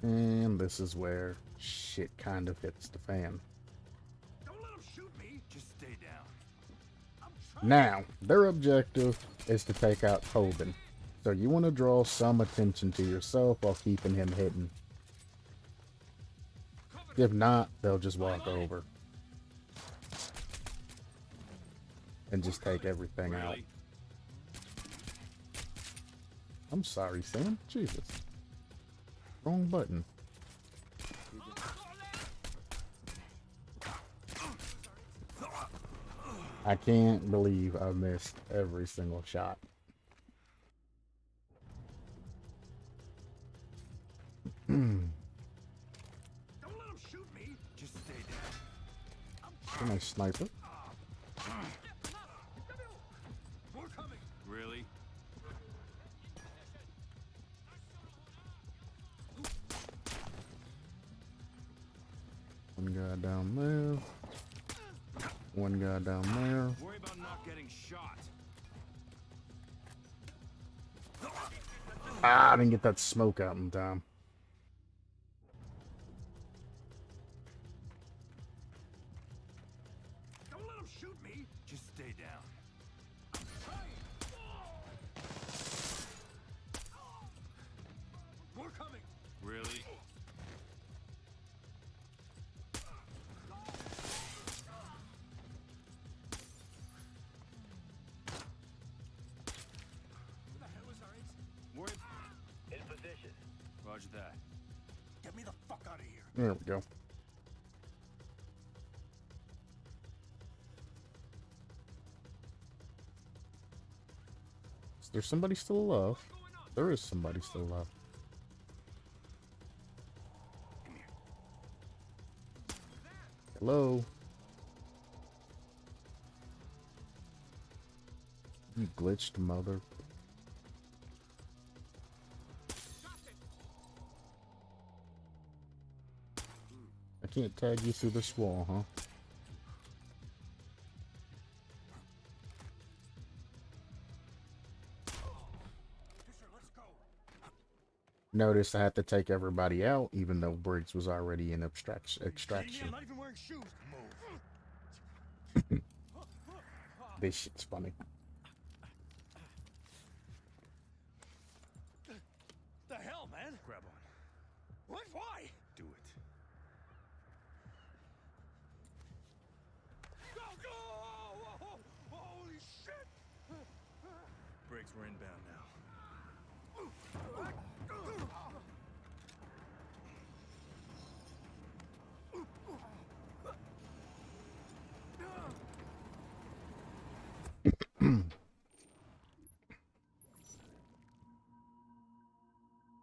And this is where shit kind of hits the fan. Don't let him shoot me. Just stay down. Now, their objective is to take out Tobin. So you want to draw some attention to yourself while keeping him hidden. If not, they'll just walk over. And just take everything out. I'm sorry, Sam. Jesus. Wrong button. I can't believe I missed every single shot. Don't let him shoot me. Just stay down. Can I snipe it? More coming. Really? One guy down there. One guy down there. Worry about not getting shot. Ah, I didn't get that smoke out in time. Don't let him shoot me. Just stay down. More coming. Really? Where the hell is our ace? Worry. in position. Roger that. Get me the fuck out of here. There we go. Is there somebody still alive? There is somebody still alive. Hello? You glitched mother. I can't tag you through this wall, huh? Notice I had to take everybody out, even though Briggs was already in extraction. I'm not even wearing shoes. Move. This shit's funny. The hell, man? Grab on. What? Why? Do it. Go, go! Oh, holy shit! Briggs, we're inbound now.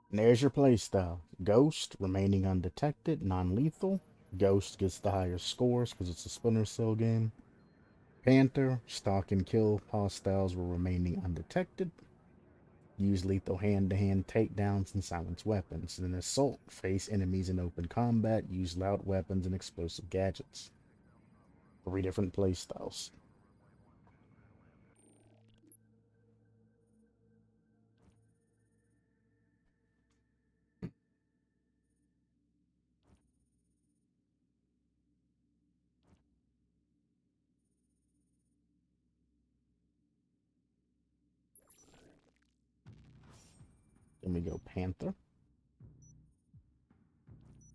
And there's your playstyle. Ghost, remaining undetected, non-lethal. Ghost gets the higher scores because it's a Splinter Cell game. Panther, stalk and kill hostiles while remaining undetected. Use lethal hand-to-hand takedowns and silence weapons. And then Assault, face enemies in open combat, use loud weapons and explosive gadgets. 3 different playstyles. Then we go Panther.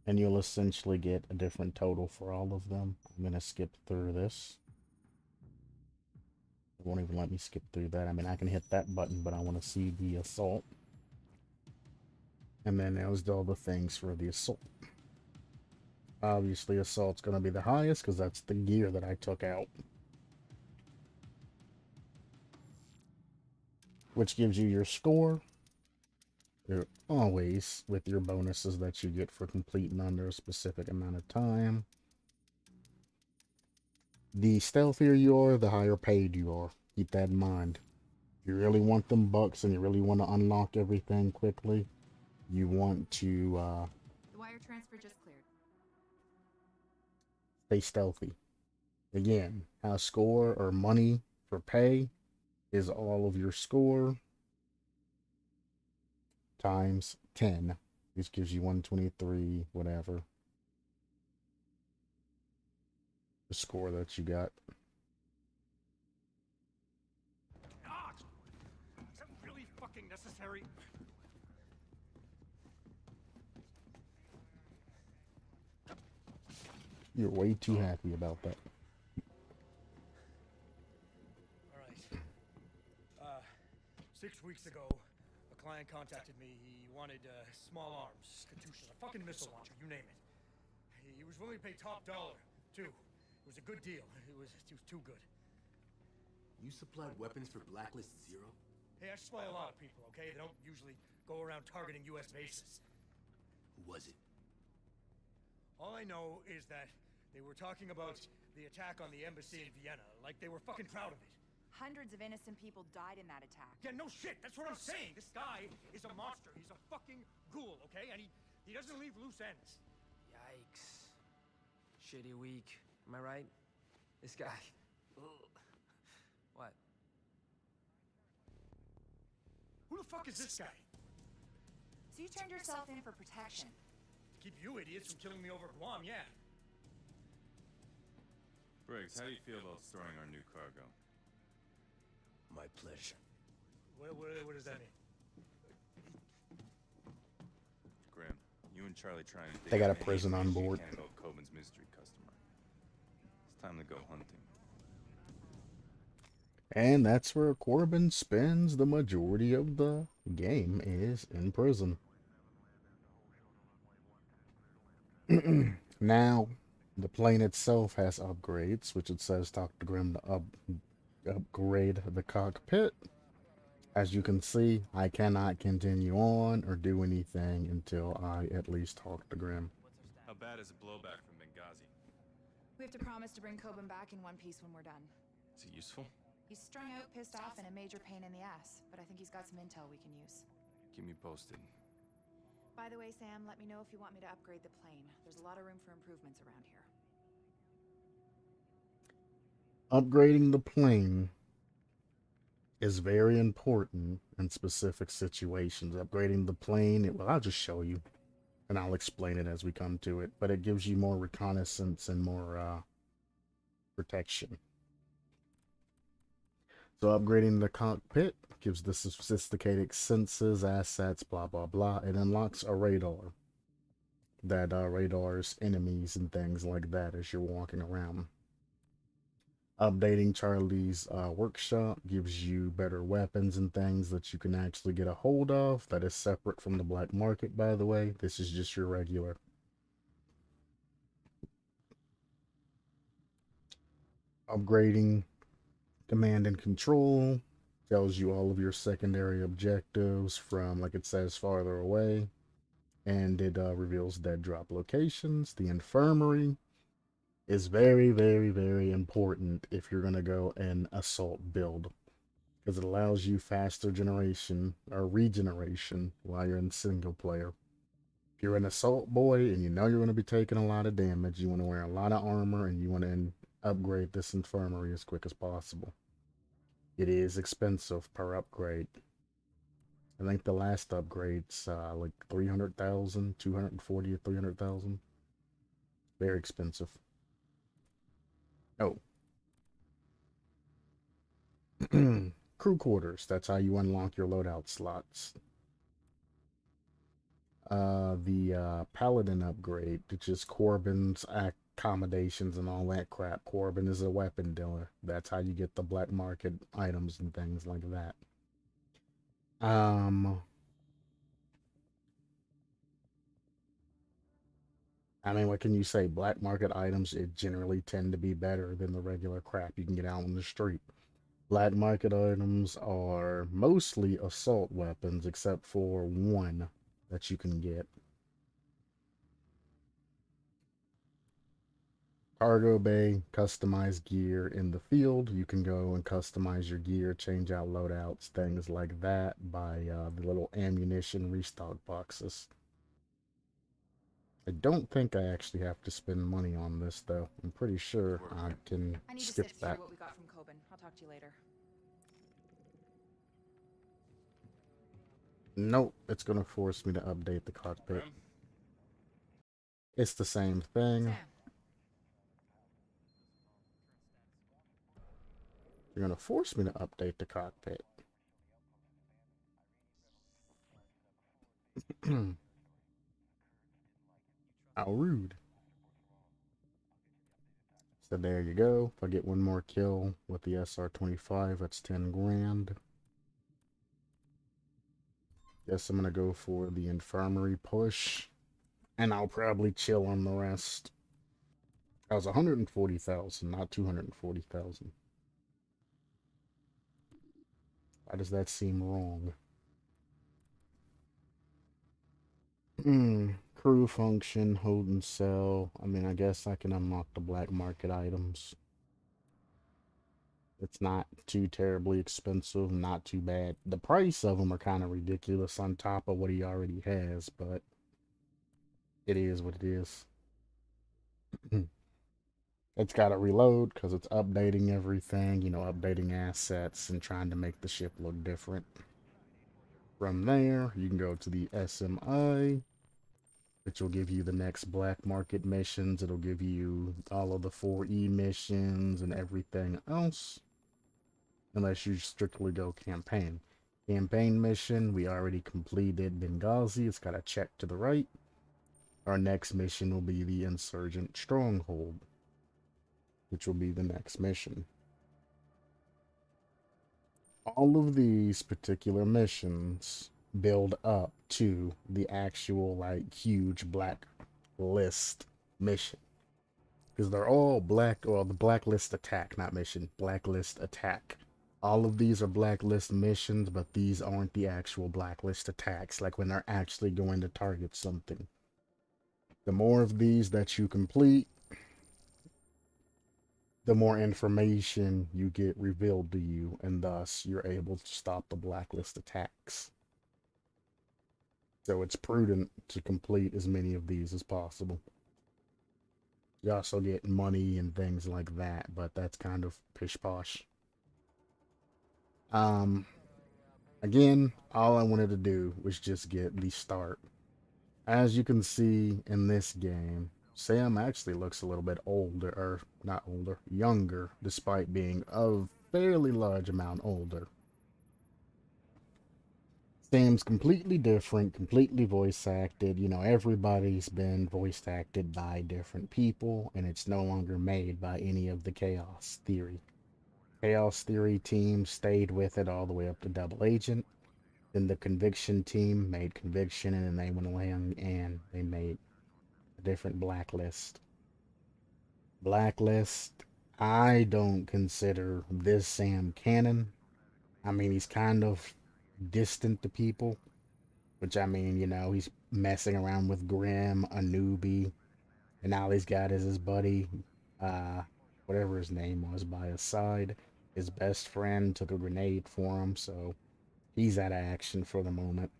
And you'll essentially get a different total for all of them. I'm going to skip through this. It won't even let me skip through that. I mean, I can hit that button, but I want to see the Assault. And then there's all the things for the Assault. Obviously, Assault's going to be the highest because that's the gear that I took out. Which gives you your score. You're always with your bonuses that you get for completing under a specific amount of time. The stealthier you are, the higher paid you are. Keep that in mind. If you really want them bucks and you really want to unlock everything quickly, you want to The wire transfer just cleared. stay stealthy. Again, how score or money for pay is all of your score times 10. This gives you 123, whatever. The score that you got. God! Is that really fucking necessary? You're way too happy about that. All right. 6 weeks ago, a client contacted me. He wanted small arms, Katyusha, a fucking missile launcher, you name it. He was willing to pay top dollar, too. It was a good deal. It was too good. You supplied weapons for Blacklist Zero? Hey, I supply a lot of people, okay? They don't usually go around targeting U.S. bases. Who was it? All I know is that they were talking about the attack on the embassy in Vienna, like they were fucking proud of it. Hundreds of innocent people died in that attack. Yeah, no shit, that's what I'm saying! This guy is a monster. He's a fucking ghoul, okay? And he doesn't leave loose ends. Yikes. Shitty week. Am I right? This guy. Ugh. What? Who the fuck is this guy? So you turned yourself in for protection. To keep you idiots from killing me over Guam, yeah. Briggs, how do you feel about storing our new cargo? My pleasure. What does that mean? Grim, you and Charlie trying to They got a prison on board. About Coben's mystery customer. It's time to go hunting. And that's where Corbin spends the majority of the game, is in prison. Now, the plane itself has upgrades, which it says talk to Grim to upgrade the cockpit. As you can see, I cannot continue on or do anything until I at least talk to Grim. How bad is the blowback from Benghazi? We have to promise to bring Coben back in one piece when we're done. Is it useful? He's strung out, pissed off, and a major pain in the ass, but I think he's got some intel we can use. Keep me posted. By the way, Sam, let me know if you want me to upgrade the plane. There's a lot of room for improvements around here. Upgrading the plane is very important in specific situations. Upgrading the plane, well, I'll just show you, and I'll explain it as we come to it, but it gives you more reconnaissance and more protection. So upgrading the cockpit gives the sophisticated senses, assets, blah, blah, blah. It unlocks a radar that radars enemies and things like that as you're walking around. Updating Charlie's workshop gives you better weapons and things that you can actually get a hold of. That is separate from the black market, by the way. This is just your regular. Upgrading command and control tells you all of your secondary objectives from, like it says, farther away. And it reveals dead drop locations. The infirmary is very, very, very important if you're going to go an assault build, because it allows you faster generation or regeneration while you're in single player. If you're an assault boy and you know you're going to be taking a lot of damage, you want to wear a lot of armor and you want to upgrade this infirmary as quick as possible. It is expensive per upgrade. I think the last upgrade's like 300,000, 240 or 300,000. Very expensive. Oh. Crew quarters. That's how you unlock your loadout slots. The Paladin upgrade, which is Corbin's accommodations and all that crap. Corbin is a weapon dealer. That's how you get the black market items and things like that. I mean, what can you say? Black market items, it generally tend to be better than the regular crap you can get out on the street. Black market items are mostly assault weapons, except for one that you can get. Cargo bay, customized gear in the field. You can go and customize your gear, change out loadouts, things like that by the little ammunition restock boxes. I don't think I actually have to spend money on this, though. I'm pretty sure I can I need to skip sift that. through what we got from Coben. I'll talk to you later. Nope, it's gonna force me to update the cockpit. It's the same thing. Sam. You're gonna force me to update the cockpit. How rude. So there you go. If I get one more kill with the SR-25, that's 10 grand. Guess I'm gonna go for the infirmary push. And I'll probably chill on the rest. That was 140,000, not 240,000. Why does that seem wrong? Crew function, hold and sell. I mean, I guess I can unlock the black market items. It's not too terribly expensive, not too bad. The price of them are kind of ridiculous on top of what he already has, but it is what it is. It's got to reload because it's updating everything, you know, updating assets and trying to make the ship look different. From there, you can go to the SMI, which will give you the next black market missions. It'll give you all of the 4E missions and everything else. Unless you strictly go campaign. Campaign mission, we already completed Benghazi. It's got a check to the right. Our next mission will be the Insurgent Stronghold, which will be the next mission. All of these particular missions build up to the actual, like, huge Blacklist mission. Because they're all the Blacklist attack, not mission, Blacklist attack. All of these are Blacklist missions, but these aren't the actual Blacklist attacks, like when they're actually going to target something. The more of these that you complete, the more information you get revealed to you, and thus you're able to stop the Blacklist attacks. So it's prudent to complete as many of these as possible. You also get money and things like that, but that's kind of pish-posh. Again, all I wanted to do was just get the start. As you can see in this game, Sam actually looks a little bit older, or not older, younger, despite being a fairly large amount older. Sam's completely different, completely voice acted. You know, everybody's been voice acted by different people, and it's no longer made by any of the Chaos Theory. Chaos Theory team stayed with it all the way up to Double Agent. Then the Conviction team made Conviction, and then they went along and they made a different Blacklist. Blacklist, I don't consider this Sam canon. I mean, he's kind of distant to people, which, I mean, you know, he's messing around with Grim, a newbie, and all he's got is his buddy, whatever his name was, by his side. His best friend took a grenade for him, so he's out of action for the moment.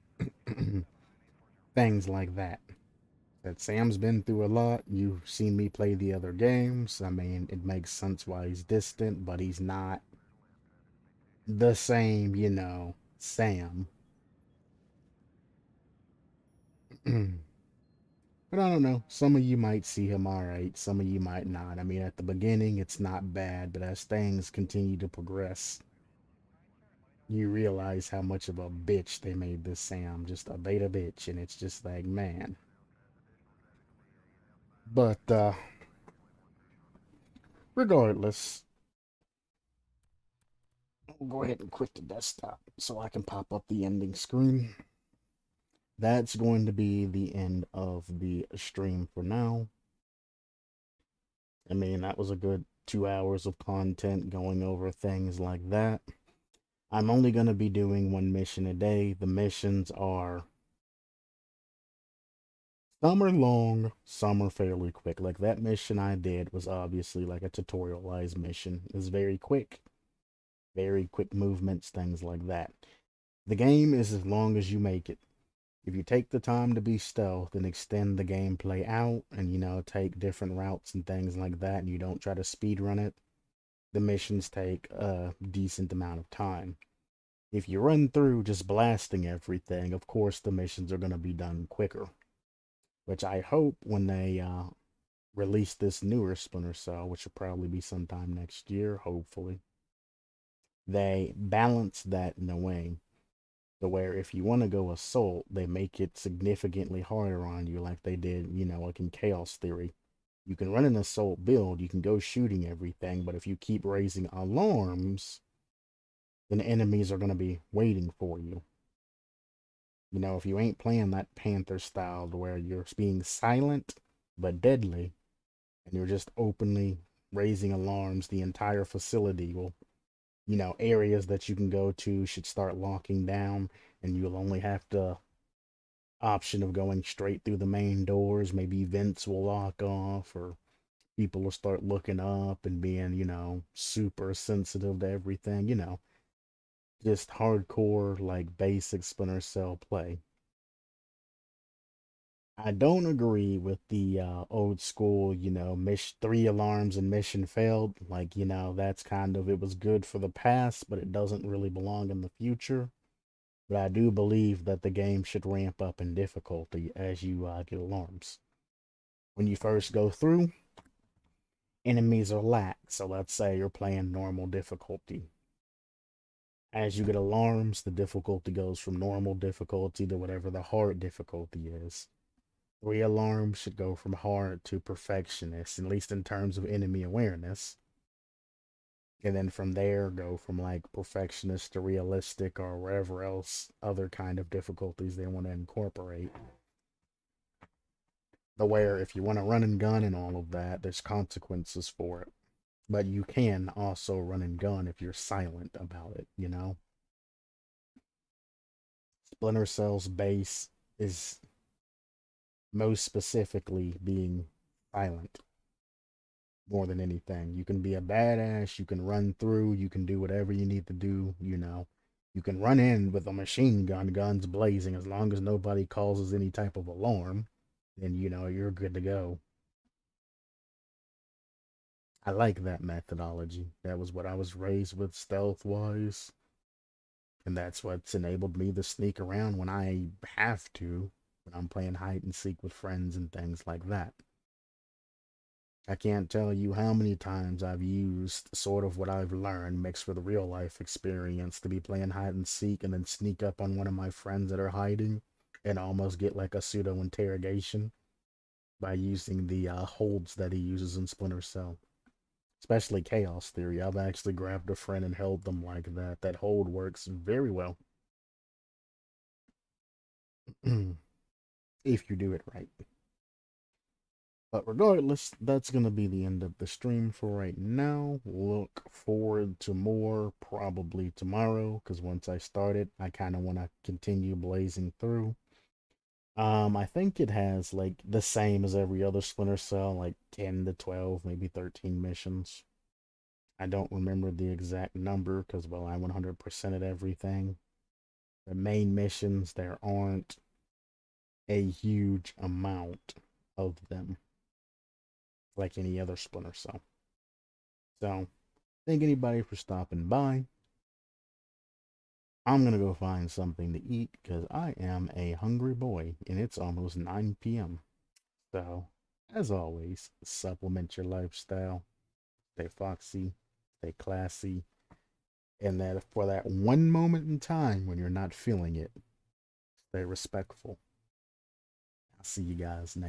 Things like that. That Sam's been through a lot. You've seen me play the other games. I mean, it makes sense why he's distant, but he's not the same, you know, Sam. But I don't know. Some of you might see him alright. Some of you might not. I mean, at the beginning, it's not bad, but as things continue to progress, you realize how much of a bitch they made this Sam. Just a beta bitch. And it's just like, man. But, regardless, I'll go ahead and quit the desktop so I can pop up the ending screen. That's going to be the end of the stream for now. I mean, that was a good 2 hours of content going over things like that. I'm only going to be doing one mission a day. The missions are... some are long, some are fairly quick. Like that mission I did was obviously like a tutorialized mission. It was very quick. Very quick movements, things like that. The game is as long as you make it. If you take the time to be stealth and extend the gameplay out and, you know, take different routes and things like that, and you don't try to speed run it, the missions take a decent amount of time. If you run through just blasting everything, of course the missions are going to be done quicker. Which I hope when they release this newer Splinter Cell, which will probably be sometime next year, hopefully, they balance that in a way to where if you want to go assault, they make it significantly harder on you like they did, you know, like in Chaos Theory. You can run an assault build, you can go shooting everything, but if you keep raising alarms, then enemies are going to be waiting for you. You know, if you ain't playing that Panther style to where you're being silent but deadly, and you're just openly raising alarms, the entire facility will, you know, areas that you can go to should start locking down, and you'll only have the option of going straight through the main doors. Maybe vents will lock off, or people will start looking up and being, you know, super sensitive to everything, you know, just hardcore, like, basic Splinter Cell play. I don't agree with the old school, you know, 3 alarms and mission failed. Like, you know, that's kind of, it was good for the past, but it doesn't really belong in the future. But I do believe that the game should ramp up in difficulty as you get alarms. When you first go through, enemies are lax. So let's say you're playing normal difficulty. As you get alarms, the difficulty goes from normal difficulty to whatever the hard difficulty is. 3 alarms should go from hard to perfectionist, at least in terms of enemy awareness. And then from there, go from like perfectionist to realistic or wherever else other kind of difficulties they want to incorporate. The where if you want to run and gun and all of that, there's consequences for it. But you can also run and gun if you're silent about it, you know? Splinter Cell's base is most specifically being silent more than anything. You can be a badass, you can run through, you can do whatever you need to do, you know. You can run in with a machine gun, guns blazing, as long as nobody causes any type of alarm, then, you know, you're good to go. I like that methodology. That was what I was raised with stealth-wise. And that's what's enabled me to sneak around when I have to, when I'm playing hide and seek with friends and things like that. I can't tell you how many times I've used sort of what I've learned mixed with real life experience to be playing hide and seek and then sneak up on one of my friends that are hiding and almost get like a pseudo interrogation by using the holds that he uses in Splinter Cell. Especially Chaos Theory. I've actually grabbed a friend and held them like that. That hold works very well. If you do it right. But regardless, that's going to be the end of the stream for right now. Look forward to more probably tomorrow, because once I start it, I kind of want to continue blazing through. I think it has like the same as every other Splinter Cell, like 10 to 12, maybe 13 missions. I don't remember the exact number because, well, I 100%ed everything. The main missions, there aren't a huge amount of them like any other Splinter Cell. So, thank anybody for stopping by. I'm gonna go find something to eat because I am a hungry boy and it's almost 9 p.m. So, as always, supplement your lifestyle. Stay foxy, stay classy, and that for that one moment in time when you're not feeling it, stay respectful. I'll see you guys next